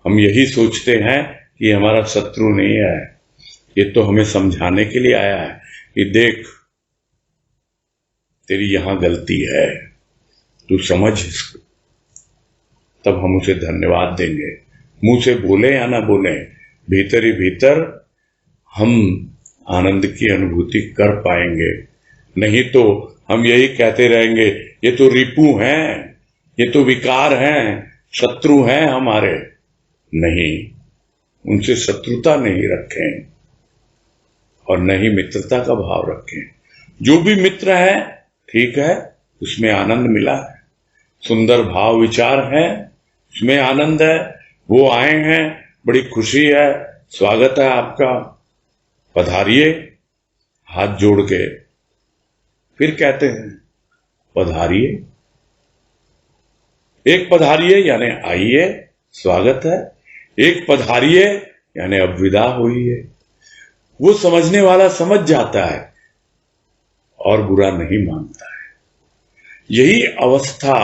हम यही सोचते हैं कि हमारा शत्रु नहीं है, ये तो हमें समझाने के लिए आया है कि देख तेरी यहां गलती है, तू समझ इसको, तब हम उसे धन्यवाद देंगे। मुंह से बोले या ना बोले, भीतर ही भीतर हम आनंद की अनुभूति कर पाएंगे। नहीं तो हम यही कहते रहेंगे, ये तो रिपु हैं, ये तो विकार हैं, शत्रु हैं हमारे। नहीं, उनसे शत्रुता नहीं रखें और न ही मित्रता का भाव रखें। जो भी मित्र है ठीक है, उसमें आनंद मिला है। सुंदर भाव विचार है, उसमें आनंद है। वो आए हैं, बड़ी खुशी है, स्वागत है आपका, पधारिए, हाथ जोड़ के फिर कहते हैं पधारिए। एक पधारिए यानी आइए, स्वागत है। एक पधारिए यानी अब विदा होइए। वो समझने वाला समझ जाता है और बुरा नहीं मानता है। यही अवस्था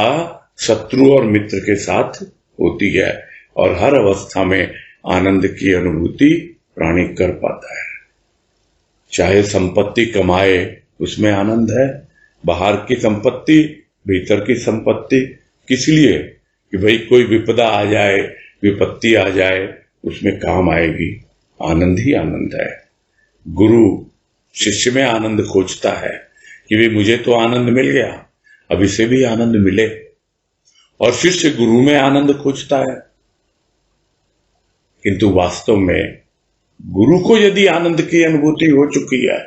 शत्रु और मित्र के साथ होती है और हर अवस्था में आनंद की अनुभूति प्राणी कर पाता है। चाहे संपत्ति कमाए, उसमें आनंद है। बाहर की संपत्ति, भीतर की संपत्ति, किस लिए? कि भाई कोई विपदा आ जाए, विपत्ति आ जाए, उसमें काम आएगी। आनंद ही आनंद है। गुरु शिष्य में आनंद खोजता है कि भाई मुझे तो आनंद मिल गया, अब इसे भी आनंद मिले। और शिष्य गुरु में आनंद खोजता है। किंतु वास्तव में गुरु को यदि आनंद की अनुभूति हो चुकी है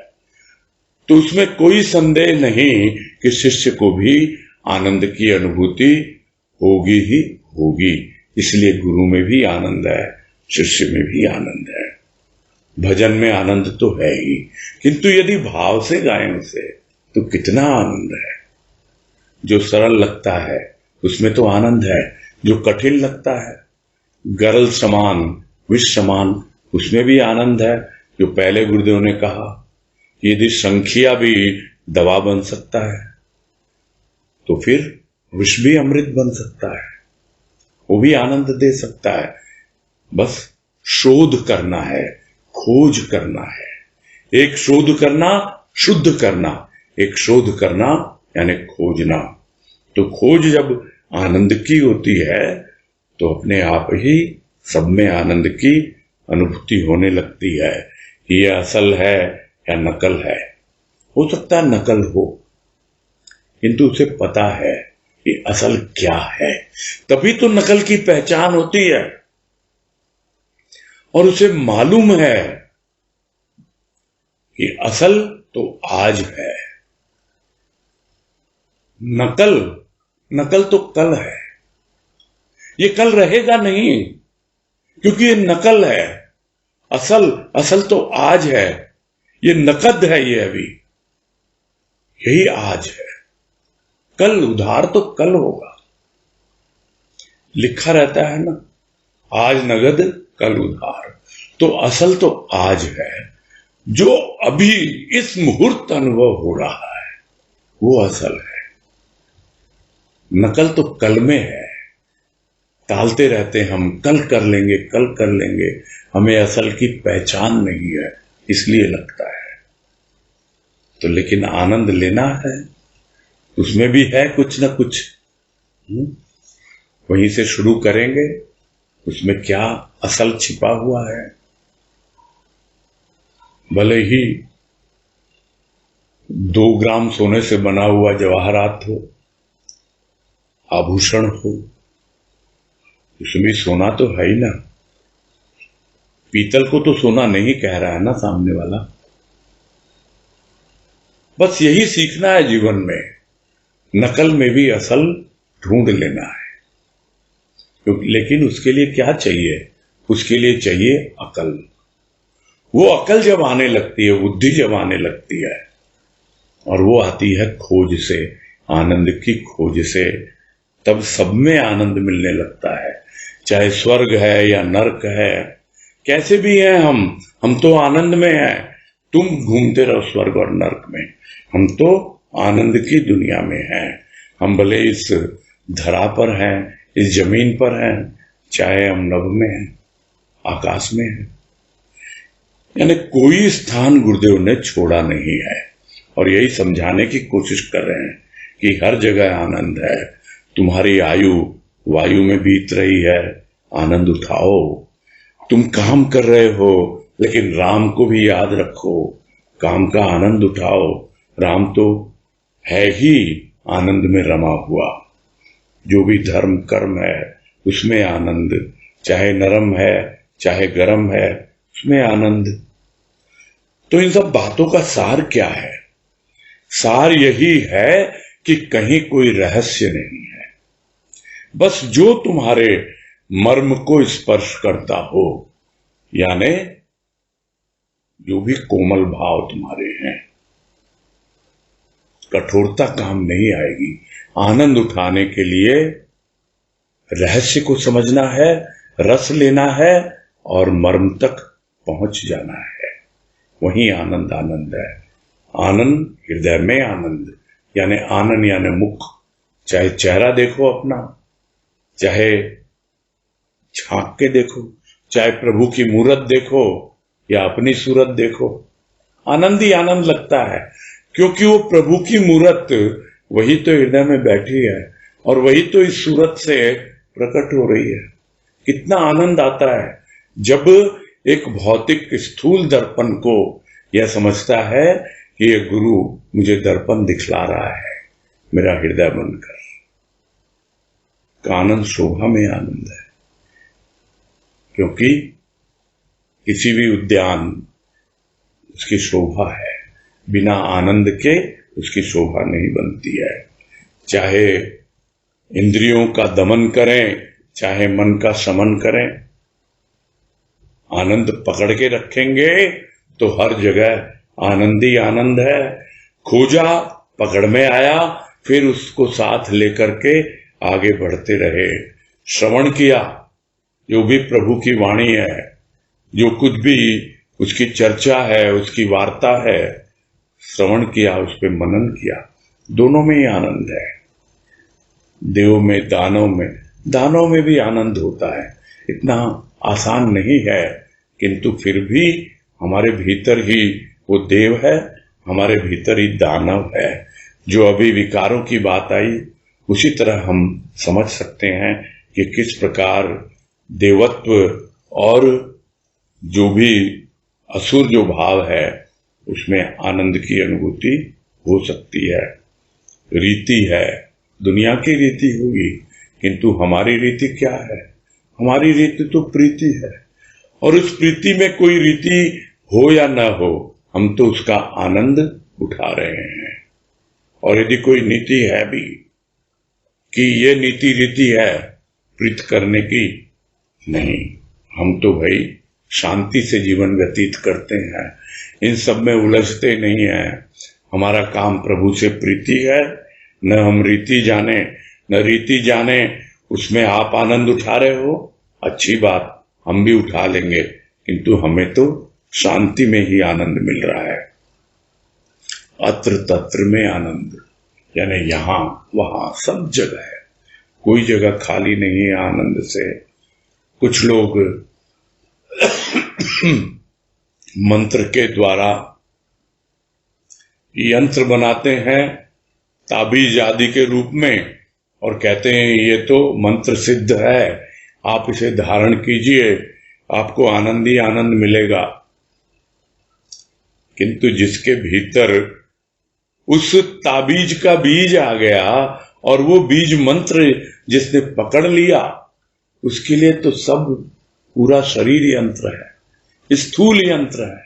तो उसमें कोई संदेह नहीं कि शिष्य को भी आनंद की अनुभूति होगी ही होगी। इसलिए गुरु में भी आनंद है, शिष्य में भी आनंद है। भजन में आनंद तो है ही, किंतु यदि भाव से गाएं उसे तो कितना आनंद है। जो सरल लगता है उसमें तो आनंद है, जो कठिन लगता है, गरल समान विष समान, उसमें भी आनंद है। जो पहले गुरुदेव ने कहा यदि संख्या भी दवा बन सकता है तो फिर विष भी अमृत बन सकता है, वो भी आनंद दे सकता है। बस शोध करना है, खोज करना है। एक शोध करना, शुद्ध करना, एक शोध करना यानी खोजना। तो खोज जब आनंद की होती है तो अपने आप ही सब में आनंद की अनुभूति होने लगती है। ये असल है या नकल है? हो सकता है नकल हो, किंतु उसे पता है कि असल क्या है, तभी तो नकल की पहचान होती है। और उसे मालूम है कि असल तो आज है, नकल तो कल है। ये कल रहेगा नहीं, क्योंकि ये नकल है। असल तो आज है, ये नकद है। ये अभी यही आज है, कल उधार तो कल होगा। लिखा रहता है ना, आज नगद कल उधार। तो असल तो आज है, जो अभी इस मुहूर्त अनुभव हो रहा है वो असल है। नकल तो कल में है। टालते रहते हम, कल कर लेंगे, कल कर लेंगे। हमें असल की पहचान नहीं है, इसलिए लगता है। तो लेकिन आनंद लेना है, उसमें भी है कुछ ना कुछ। वहीं से शुरू करेंगे, उसमें क्या असल छिपा हुआ है। भले ही 2 ग्राम सोने से बना हुआ जवाहरात हो, आभूषण हो, उसमें सोना तो है ही ना। पीतल को तो सोना नहीं कह रहा है ना सामने वाला। बस यही सीखना है जीवन में, नकल में भी असल ढूंढ लेना है। लेकिन उसके लिए क्या चाहिए? उसके लिए चाहिए अकल। वो अकल जब आने लगती है, बुद्धि जब आने लगती है, और वो आती है खोज से, आनंद की खोज से, तब सब में आनंद मिलने लगता है। चाहे स्वर्ग है या नर्क है, कैसे भी हैं हम तो आनंद में हैं। तुम घूमते रहो स्वर्ग और नर्क में, हम तो आनंद की दुनिया में हैं। हम भले इस धरा पर हैं, इस जमीन पर हैं, चाहे हम नभ में हैं, आकाश में हैं। यानी कोई स्थान गुरुदेव ने छोड़ा नहीं है, और यही समझाने की कोशिश कर रहे हैं कि हर जगह आनंद है। तुम्हारी आयु वायु में बीत रही है, आनंद उठाओ। तुम काम कर रहे हो, लेकिन राम को भी याद रखो, काम का आनंद उठाओ। राम तो है ही आनंद में रमा हुआ। जो भी धर्म कर्म है उसमें आनंद, चाहे नरम है चाहे गरम है, उसमें आनंद। तो इन सब बातों का सार क्या है? सार यही है कि कहीं कोई रहस्य नहीं है। बस जो तुम्हारे मर्म को स्पर्श करता हो, यानी जो भी कोमल भाव तुम्हारे हैं, कठोरता काम नहीं आएगी। आनंद उठाने के लिए रहस्य को समझना है, रस लेना है और मर्म तक पहुंच जाना है। वही आनंद आनंद है। आनंद हृदय में आनंद, यानी आनंद यानी मुख। चाहे चेहरा देखो अपना, चाहे झांक के देखो, चाहे प्रभु की मूरत देखो या अपनी सूरत देखो, आनंद ही आनंद लगता है। क्योंकि वो प्रभु की मूरत वही तो हृदय में बैठी है और वही तो इस सूरत से प्रकट हो रही है। कितना आनंद आता है जब एक भौतिक स्थूल दर्पण को यह समझता है कि ये गुरु मुझे दर्पण दिखला रहा है मेरा हृदय बनकर। का आनंद शोभा में आनंद है, क्योंकि किसी भी उद्यान उसकी शोभा है, बिना आनंद के उसकी शोभा नहीं बनती है। चाहे इंद्रियों का दमन करें, चाहे मन का शमन करें, आनंद पकड़ के रखेंगे तो हर जगह आनंद ही आनंद है। खोजा, पकड़ में आया, फिर उसको साथ लेकर के आगे बढ़ते रहे। श्रवण किया, जो भी प्रभु की वाणी है, जो कुछ भी उसकी चर्चा है, उसकी वार्ता है, श्रवण किया, उस पर मनन किया, दोनों में ही आनंद है। देव में, दानों में भी आनंद होता है। इतना आसान नहीं है, किंतु फिर भी हमारे भीतर ही वो देव है, हमारे भीतर ही दानव है। जो अभी विकारों की बात आई, उसी तरह हम समझ सकते हैं कि किस प्रकार देवत्व और जो भी असुर जो भाव है उसमें आनंद की अनुभूति हो सकती है। रीति है, दुनिया की रीति होगी, किंतु हमारी रीति क्या है? हमारी रीति तो प्रीति है, और उस प्रीति में कोई रीति हो या न हो, हम तो उसका आनंद उठा रहे हैं। और यदि कोई नीति है भी कि ये नीति रीति है प्रीत करने की, नहीं, हम तो भाई शांति से जीवन व्यतीत करते हैं, इन सब में उलझते नहीं हैं। हमारा काम प्रभु से प्रीति है, न हम रीति जाने न रीति जाने। उसमें आप आनंद उठा रहे हो, अच्छी बात, हम भी उठा लेंगे, किंतु हमें तो शांति में ही आनंद मिल रहा है। अत्र तत्र में आनंद, यानी यहां वहां सब जगह है, कोई जगह खाली नहीं है आनंद से। कुछ लोग मंत्र के द्वारा यंत्र बनाते हैं ताबीज आदि के रूप में और कहते हैं ये तो मंत्र सिद्ध है, आप इसे धारण कीजिए, आपको आनंद ही आनंद मिलेगा। किंतु जिसके भीतर उस ताबीज का बीज आ गया और वो बीज मंत्र जिसने पकड़ लिया, उसके लिए तो सब पूरा शरीर यंत्र है, स्थूल यंत्र है।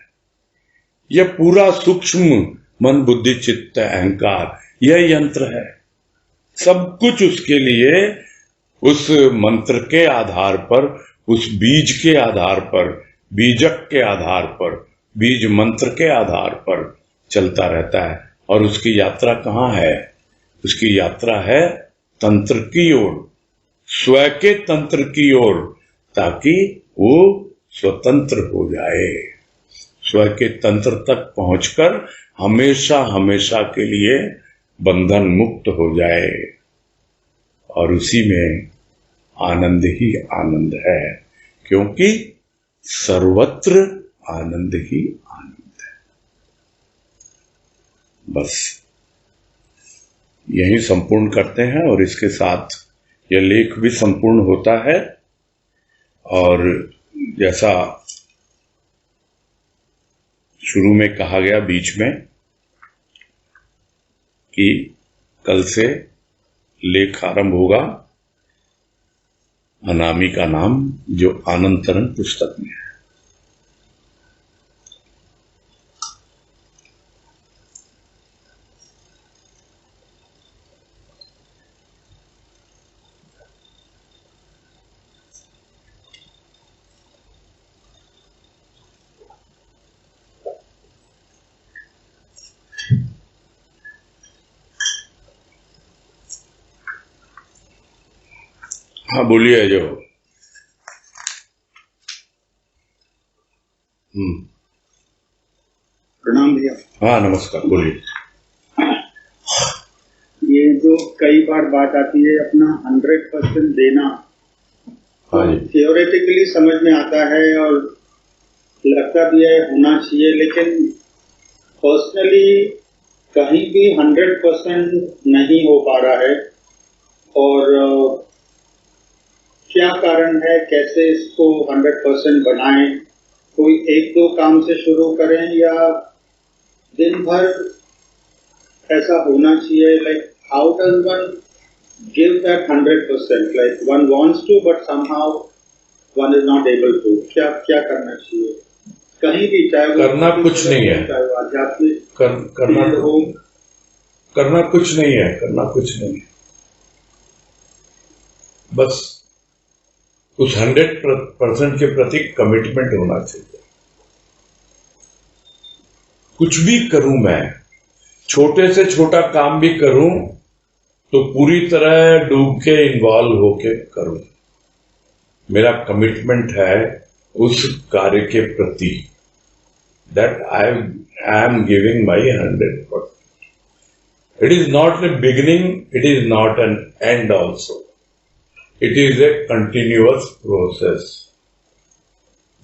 यह पूरा सूक्ष्म मन बुद्धि चित्त अहंकार यह यंत्र है। सब कुछ उसके लिए उस मंत्र के आधार पर, उस बीज के आधार पर, बीजक के आधार पर, बीज मंत्र के आधार पर चलता रहता है। और उसकी यात्रा कहाँ है? उसकी यात्रा है तंत्र की ओर, स्व के तंत्र की ओर, ताकि वो स्वतंत्र हो जाए, स्व के तंत्र तक पहुंचकर हमेशा हमेशा के लिए बंधन मुक्त हो जाए। और उसी में आनंद ही आनंद है, क्योंकि सर्वत्र आनंद ही आनंद है। बस यही संपूर्ण करते हैं और इसके साथ यह लेख भी संपूर्ण होता है। और जैसा शुरू में कहा गया बीच में कि कल से लेख आरंभ होगा अनामी का नाम, जो आनंतरण पुस्तक में है। हाँ बोलिए जो। प्रणाम भैया। हाँ नमस्कार, बोलिए। ये जो कई बार बात आती है अपना 100% देना, हाँ जी। थियोरेटिकली समझ में आता है और लगता भी है होना चाहिए, लेकिन पर्सनली कहीं भी 100% नहीं हो पा रहा है। और क्या कारण है, कैसे इसको 100% बनाएं? कोई एक दो काम से शुरू करें या दिन भर ऐसा होना चाहिए? Like how does one give that 100%? Like one wants to but somehow one is not able to. क्या क्या करना चाहिए कहीं भी, चाहे वो करना कुछ नहीं है, चाहे वो आध्यात्मिक करना कुछ नहीं है, करना कुछ नहीं है। बस उस 100% के प्रति कमिटमेंट होना चाहिए। कुछ भी करूं मैं, छोटे से छोटा काम भी करूं तो पूरी तरह डूब के इन्वॉल्व होके करूं। मेरा कमिटमेंट है उस कार्य के प्रति, that I am giving my 100%. It is not a beginning, it is not an end also. It is a continuous process.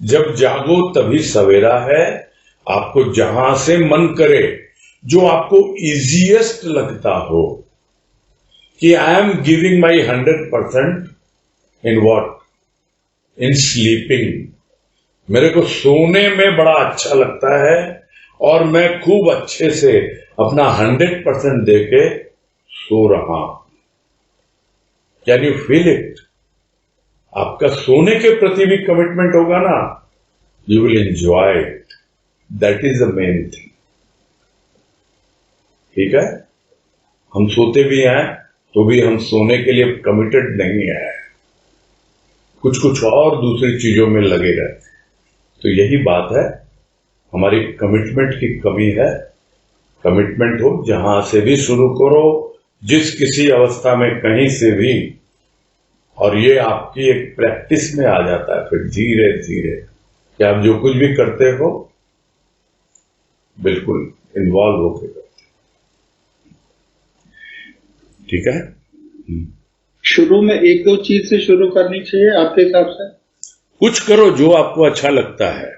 जब जागो तभी सवेरा है। आपको जहां से मन करे, जो आपको इजीएस्ट लगता हो, कि I am giving my 100% in what? In sleeping. मेरे को सोने में बड़ा अच्छा लगता है और मैं खूब अच्छे से अपना 100% देके सो रहा हूं। Can you feel it? आपका सोने के प्रति भी कमिटमेंट होगा ना, you will enjoy it. That is the main thing. ठीक है? हम सोते भी हैं तो भी हम सोने के लिए कमिटेड नहीं है, कुछ कुछ और दूसरी चीजों में लगे रहते हैं। तो यही बात है, हमारी कमिटमेंट की कमी है। कमिटमेंट हो, जहां से भी शुरू करो, जिस किसी अवस्था में, कहीं से भी, और ये आपकी एक प्रैक्टिस में आ जाता है फिर धीरे धीरे कि आप जो कुछ भी करते हो बिल्कुल इन्वॉल्व होकर करते। ठीक है? शुरू में एक दो चीज से शुरू करनी चाहिए आपके हिसाब से? कुछ करो जो आपको अच्छा लगता है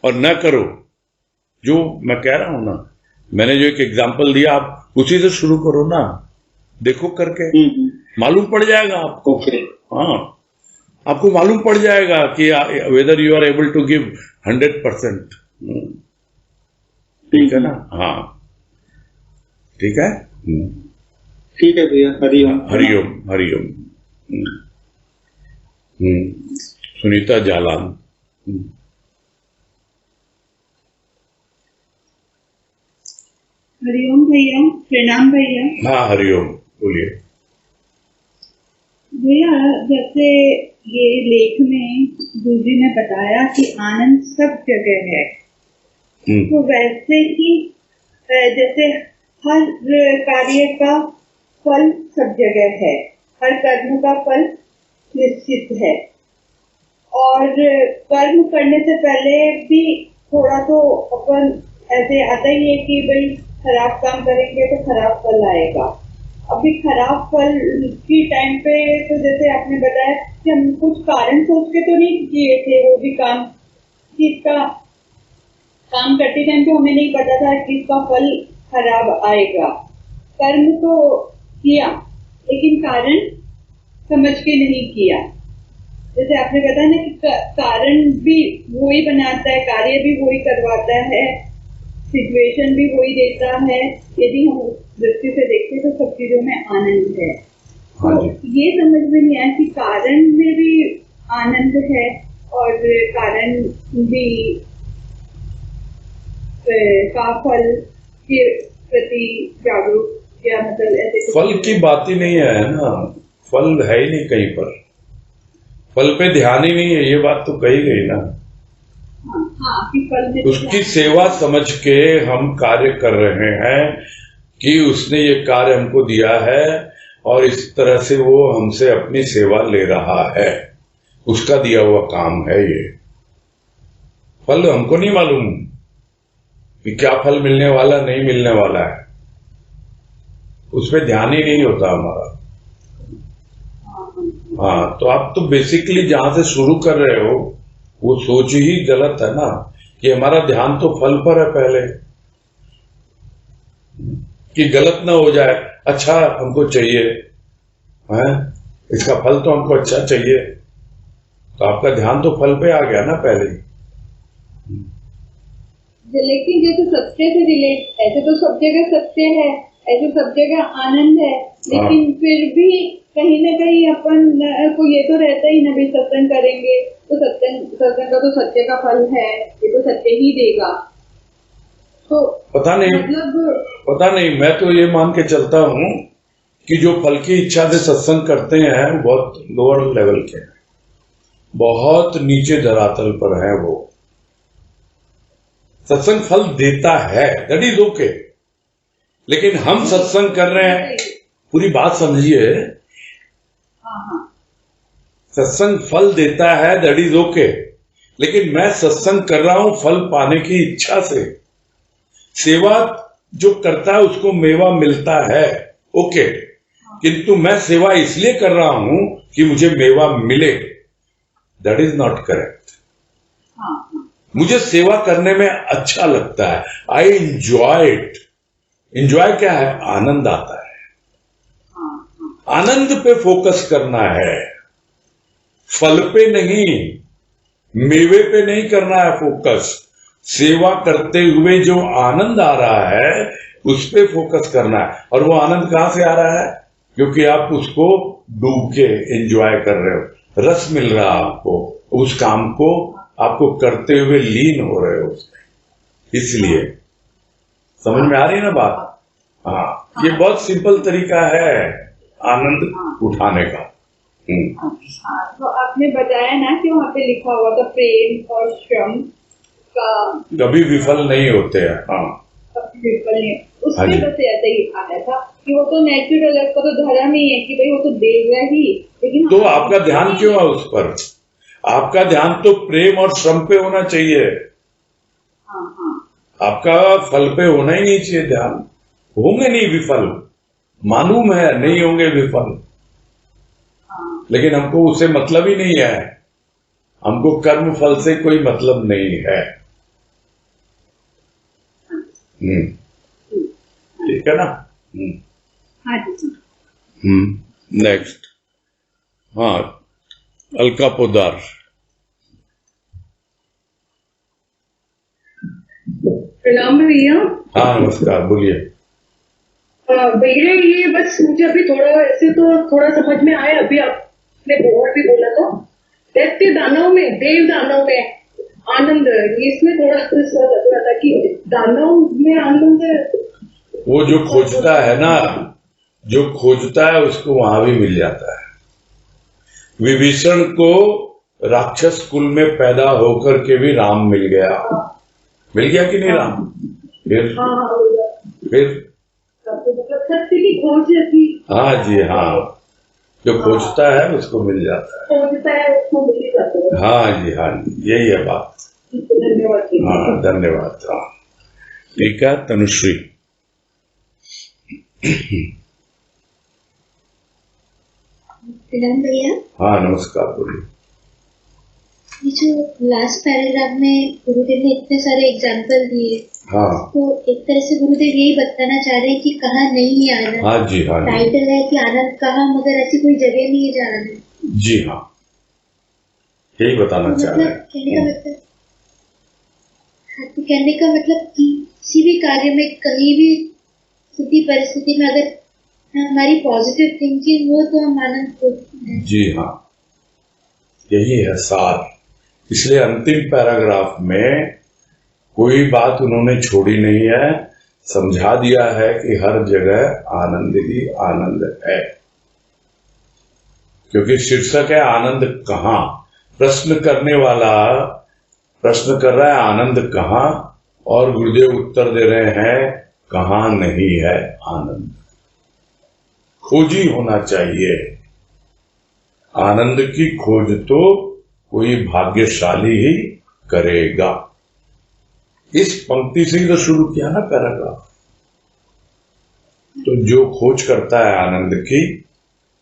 और न करो जो मैं कह रहा हूं ना, मैंने जो एक एग्जांपल दिया, आप उसी से शुरू करो ना, देखो करके मालूम पड़ जाएगा आपको। हाँ, आपको मालूम पड़ जाएगा कि whether you are able to give 100%। ठीक है ना? हाँ ठीक है। ठीक है भैया, हरिओम। हरिओम हरिओम। सुनीता जालान। हरिओम भैया, प्रणाम भैया। हाँ हरिओम, बोलिए। भैया, जैसे ये लेख में गुरुजी ने बताया कि आनंद सब जगह है, तो वैसे ही जैसे हर कार्य का फल सब जगह है, हर कर्म का फल निश्चित है, और कर्म करने से पहले भी थोड़ा तो अपन ऐसे आता ही है कि भाई खराब काम करेंगे तो खराब फल आएगा। अभी खराब फल की टाइम पे तो जैसे आपने बताया कि हम कुछ कारण सोच के तो नहीं किए थे वो भी काम, किसका काम करते टाइम तो हमें नहीं पता था कि इसका फल खराब आएगा। कर्म तो किया लेकिन कारण समझ के नहीं किया। जैसे आपने बताया ना कि कारण भी वही बनाता है, कार्य भी वही करवाता है, सिचुएशन भी वही देता है। यदि हम दृष्टि से देखते तो सब चीजों में आनंद है। तो ये समझ में नहीं आया कि कारण में भी आनंद है और कारण भी का फल के प्रति जागरूक, या मतलब ऐसे फल की बात ही नहीं है ना, फल है ही नहीं कहीं पर, फल पे ध्यान ही नहीं है, ये बात तो कही गई ना। हाँ, कि फल में उसकी सेवा समझ के हम कार्य कर रहे हैं कि उसने ये कार्य हमको दिया है और इस तरह से वो हमसे अपनी सेवा ले रहा है, उसका दिया हुआ काम है ये। फल हमको नहीं मालूम कि क्या फल मिलने वाला नहीं मिलने वाला है, उस पर ध्यान ही नहीं होता हमारा। हाँ, तो आप तो बेसिकली जहां से शुरू कर रहे हो वो सोच ही गलत है ना, कि हमारा ध्यान तो फल पर है पहले, कि गलत ना हो जाए। अच्छा हमको चाहिए है, इसका फल तो हमको अच्छा चाहिए, तो आपका ध्यान तो फल पे आ गया ना पहले ही। लेकिन जैसे सत्य से रिलेट, ऐसे तो सब जगह सत्य है, ऐसे सब जगह आनंद है, लेकिन फिर भी कहीं ना कहीं अपन को ये तो रहता ही ना, भी सत्संग करेंगे तो सत्संग का तो सत्य का फल है, ये तो सत्य ही देगा। तो पता नहीं, मैं तो ये मान के चलता हूं कि जो फल की इच्छा से सत्संग करते हैं बहुत लोअर लेवल के हैं, बहुत नीचे धरातल पर है। वो सत्संग फल देता है, दैट इज ओके, लेकिन हम सत्संग कर रहे हैं, पूरी बात समझिए, सत्संग फल देता है, दैट इज ओके, लेकिन मैं सत्संग कर रहा हूं फल पाने की इच्छा से। सेवा जो करता है उसको मेवा मिलता है, ओके, किंतु मैं सेवा इसलिए कर रहा हूं कि मुझे मेवा मिले, दैट इज नॉट करेक्ट। मुझे सेवा करने में अच्छा लगता है, आई एंजॉय इट। एंजॉय क्या है? आनंद आता है, आनंद पे फोकस करना है, फल पे नहीं, मेवे पे नहीं करना है फोकस। सेवा करते हुए जो आनंद आ रहा है उस पे फोकस करना है। और वो आनंद कहां से आ रहा है? क्योंकि आप उसको डूब के एंजॉय कर रहे हो, रस मिल रहा है आपको, उस काम को आपको करते हुए लीन हो रहे हो उसमें, इसलिए। समझ में आ रही है ना बात? हाँ, ये बहुत सिंपल तरीका है आनंद उठाने का। तो आपने बताया ना कि वहाँ पे लिखा हुआ था प्रेम और श्रम का कभी विफल नहीं होते हैं। हाँ, कभी विफल नहीं, उसमें बस ऐसा ही आया था कि वो तो नेचुरल है, उसका तो धर्म ही है कि भाई वो तो देगा ही, लेकिन तो आपका ध्यान क्यों है उस पर? आपका ध्यान तो प्रेम और श्रम पे होना चाहिए। आपका फल पे होना ही नहीं चाहिए ध्यान। होंगे नहीं विफल, मालूम है नहीं होंगे विफल, लेकिन हमको उससे मतलब ही नहीं है, हमको कर्म फल से कोई मतलब नहीं है। ठीक है ना? नेक्स्ट। हाँ, अलका पोदार। प्रणाम भैया। हाँ नमस्कार, बोलिए। भैया ये बस मुझे अभी थोड़ा ऐसे तो थोड़ा समझ में आया, अभी आपने बहुत भी बोला तो दैत्य दानव में, देव दानव में आनंद, इसमें थोड़ा लग रहा था कि दानव में आनंद है। वो जो खोजता है ना, जो खोजता है उसको वहां भी मिल जाता है। विभीषण को राक्षस कुल में पैदा होकर के भी राम मिल गया, मिल गया कि नहीं राम? फिर मतलब सत्य की खोज थी। हाँ जी, हाँ, जो खोजता है उसको मिल जाता है, खोजता है उसको मिल जाता है। हाँ जी, हाँ जी, यही है बात। धन्यवाद। हाँ धन्यवाद। हाँ ठीक है, तनुश्री। भैया। हाँ नमस्कार, बोलिए। ये जो लास्ट पैराग्राफ में गुरुदेव ने इतने सारे एग्जाम्पल दिए, हाँ, तो एक तरह से गुरुदेव यही बताना चाह रहे हैं कि कहाँ नहीं है आनंद। हाँ जी, हाँ जी, टाइटल है कि आनंद कहाँ, मगर ऐसी कोई जगह नहीं है जहाँ आनंद। जी हाँ, यही बताना चाह रहे हैं। कहने का मतलब किसी भी कार्य में, कहीं भी स्थिति परिस्थिति में अगर हमारी पॉजिटिव थिंकिंग हो तो हम आनंद खोजते हैं। जी हाँ, यही है सार। इसलिए अंतिम पैराग्राफ में कोई बात उन्होंने छोड़ी नहीं है, समझा दिया है कि हर जगह आनंद ही आनंद है। क्योंकि शीर्षक है आनंद कहाँ। प्रश्न करने वाला प्रश्न कर रहा है आनंद कहाँ, और गुरुदेव उत्तर दे रहे हैं कहाँ नहीं है आनंद। खोजी होना चाहिए। आनंद की खोज तो कोई भाग्यशाली ही करेगा। इस पंक्ति से ही तो शुरू किया ना पैराग्राफ। तो जो खोज करता है आनंद की,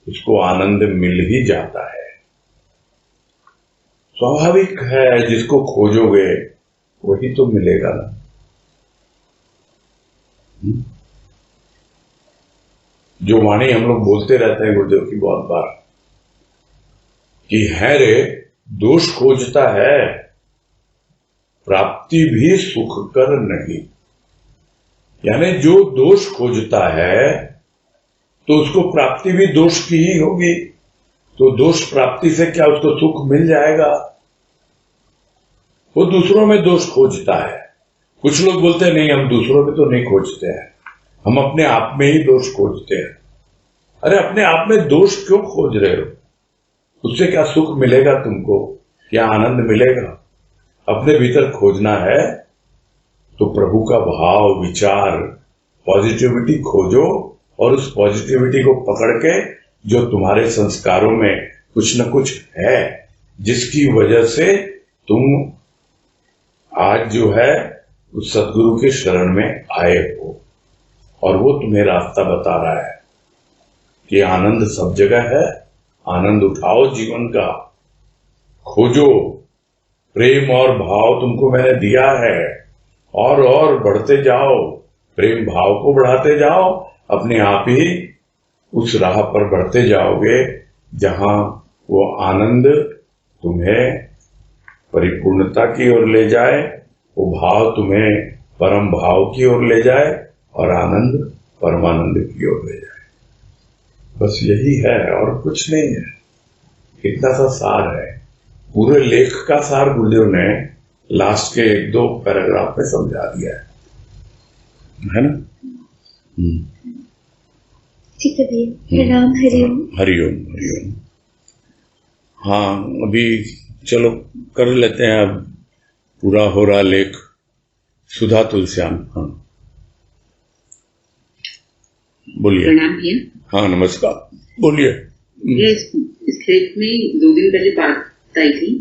उसको आनंद मिल ही जाता है। स्वाभाविक है, जिसको खोजोगे वही तो मिलेगा ना। जो वाणी हम लोग बोलते रहते हैं गुरुदेव की बहुत बार कि है रे दोष खोजता है, प्राप्ति भी सुख कर नहीं। यानी जो दोष खोजता है तो उसको प्राप्ति भी दोष की ही होगी। तो दोष प्राप्ति से क्या उसको सुख मिल जाएगा? वो दूसरों में दोष खोजता है। कुछ लोग बोलते हैं नहीं, हम दूसरों में तो नहीं खोजते हैं, हम अपने आप में ही दोष खोजते हैं। अरे अपने आप में दोष क्यों खोज रहे हो? उससे क्या सुख मिलेगा तुमको? क्या आनंद मिलेगा? अपने भीतर खोजना है तो प्रभु का भाव, विचार, पॉजिटिविटी खोजो और उस पॉजिटिविटी को पकड़ के जो तुम्हारे संस्कारों में कुछ न कुछ है, जिसकी वजह से तुम आज जो है उस सदगुरु के शरण में आए हो, और वो तुम्हें रास्ता बता रहा है कि आनंद सब जगह है। आनंद उठाओ, जीवन का खोजो। प्रेम और भाव तुमको मैंने दिया है, और बढ़ते जाओ, प्रेम भाव को बढ़ाते जाओ, अपने आप ही उस राह पर बढ़ते जाओगे जहां वो आनंद तुम्हें परिपूर्णता की ओर ले जाए, वो भाव तुम्हें परम भाव की ओर ले जाए, और आनंद परमानंद की ओर ले जाए। बस यही है और कुछ नहीं है। इतना सा सार है। पूरे लेख का सार गुरुदेव ने लास्ट के 1-2 पैराग्राफ में समझा दिया है ना? ठीक है भैया, प्रणाम। हरिओम। हरिओम हरिओम। हाँ, अभी चलो कर लेते हैं। अब पूरा हो रहा लेख सुधा तुलस्याम। हाँ बोलिए। प्रणाम भैया। हाँ नमस्कार, बोलिए। इस लेख में 2 दिन पहले बात आई थी,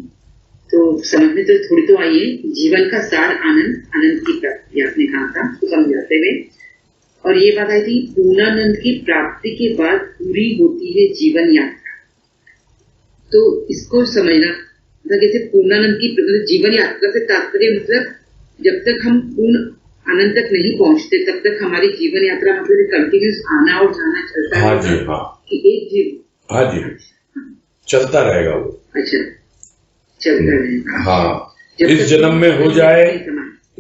तो समझ में तो थोड़ी तो आई है। जीवन का सार आनंद, आनंद की प्राप्ति आपने कहा था, तो समझाते हुए, और ये बात आई थी पूर्णानंद की प्राप्ति के बाद पूरी होती है जीवन यात्रा। तो इसको समझना मतलब जैसे पूर्णानंद की जीवन यात्रा से तात्पर्य मतलब जब तक हम पूर्ण आनंद तक नहीं पहुंचते तब तक हमारी जीवन यात्रा मतलब कंटिन्यूस आना और जाना चलता है। हाँ जी, हाँ कि एक जीवन, हाँ जी, चलता रहेगा वो। अच्छा, चलता रहेगा। हाँ, इस जन्म में हो जाए,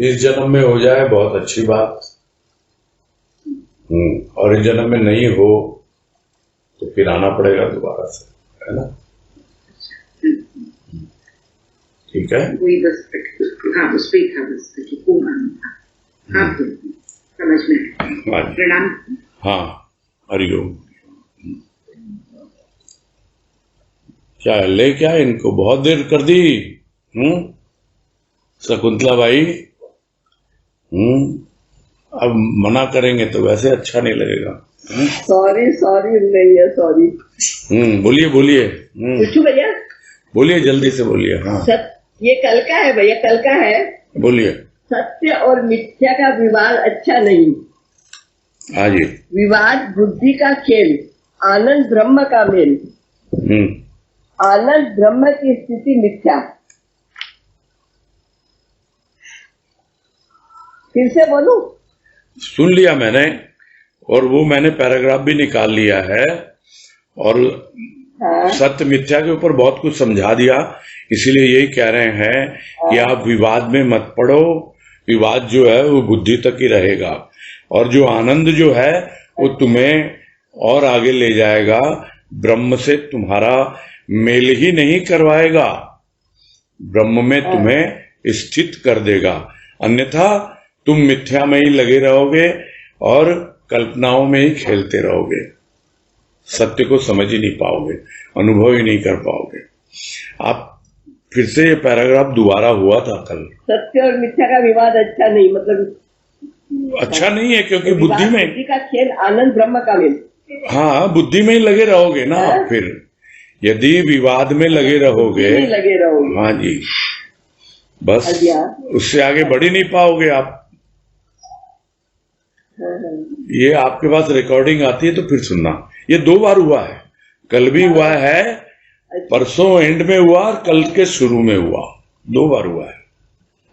इस जन्म में हो जाए बहुत अच्छी बात। और इस जन्म में नहीं हो तो फिर आना पड़ेगा दोबारा से, है ना? ठीक है, वही बस। हाँ, उस पे था बस कि पूर्ण था। हाँ, समझ में। प्रणाम। हाँ, हरिओम। क्या ले, क्या इनको बहुत देर कर दी? शकुंतला भाई, अब मना करेंगे तो वैसे अच्छा नहीं लगेगा। सॉरी भैया, सॉरी। बोलिए बोलिए। पूछू भैया? बोलिए, जल्दी से बोलिए। हाँ, ये कल का है भैया, कल का है। बोलिए। सत्य और मिथ्या का विवाद अच्छा नहीं। हाँ जी। विवाद बुद्धि का खेल, आनंद ब्रह्म का मेल। आनंद ब्रह्म की स्थिति मिथ्या। फिर से बोलूं? सुन लिया मैंने, और वो मैंने पैराग्राफ भी निकाल लिया है, और हाँ? सत्य मिथ्या के ऊपर बहुत कुछ समझा दिया। इसीलिए यही कह रहे हैं कि आप विवाद में मत पड़ो। विवाद जो है वो बुद्धि तक ही रहेगा, और जो आनंद जो है वो तुम्हें और आगे ले जाएगा। ब्रह्म से तुम्हारा मेल ही नहीं करवाएगा, ब्रह्म में तुम्हें स्थित कर देगा। अन्यथा तुम मिथ्या में ही लगे रहोगे और कल्पनाओं में ही खेलते रहोगे, सत्य को समझ ही नहीं पाओगे, अनुभव ही नहीं कर पाओगे। आप फिर से ये पैराग्राफ दोबारा हुआ था कल। सत्य और मिथ्या का विवाद अच्छा नहीं, मतलब अच्छा नहीं है, क्योंकि बुद्धि में बुद्धि का खेल, आनंद ब्रह्म का मेल। हाँ, बुद्धि में ही लगे रहोगे ना आप फिर। यदि विवाद में लगे रहोगे, लगे रहोगे। हाँ जी, बस अच्छा। उससे आगे बढ़ ही नहीं पाओगे आप। ये आपके पास रिकॉर्डिंग आती है तो फिर सुनना। ये 2 बार हुआ है, कल भी हुआ है, परसों एंड में हुआ और कल के शुरू में हुआ, 2 बार हुआ है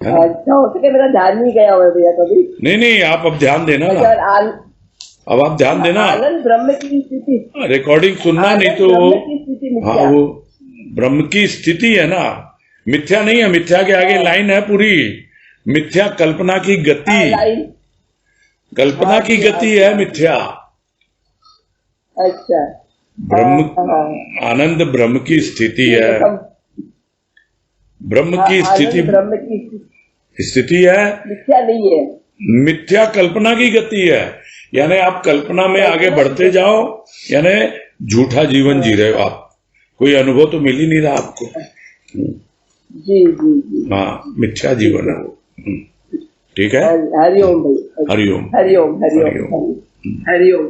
ना? अच्छा, उसके मेरा ध्यान नहीं गया हुआ भैया कभी। नहीं, आप अब ध्यान देना ना, अब आप ध्यान देना, आनंद ब्रह्म की स्थिति, रिकॉर्डिंग सुनना, नहीं तो ब्रह्म की स्थिति मिथ्या। हाँ, वो ब्रह्म की स्थिति है ना, मिथ्या नहीं है। मिथ्या के आगे लाइन है पूरी, मिथ्या कल्पना की गति, कल्पना की गति है मिथ्या। अच्छा, ब्रह्म, आनंद ब्रह्म की स्थिति है, ब्रह्म की स्थिति, ब्रह्म की स्थिति है, मिथ्या नहीं है। मिथ्या कल्पना की गति है। यानी आप कल्पना में आगे बढ़ते जाओ, यानी झूठा जीवन जी रहे हो आप, कोई अनुभव तो मिल ही नहीं रहा आपको। जी जी जी, हाँ, मिथ्या जीवन है वो। ठीक है, हरिओम भाई, हरिओम, हरिओम, हरिओम, हरिओम।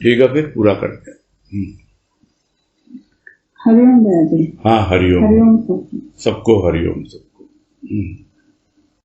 ठीक है, फिर पूरा करते हैं। हरिओम दादी। हाँ, हरिओम, हरिओम सबको हरिओम, सबको।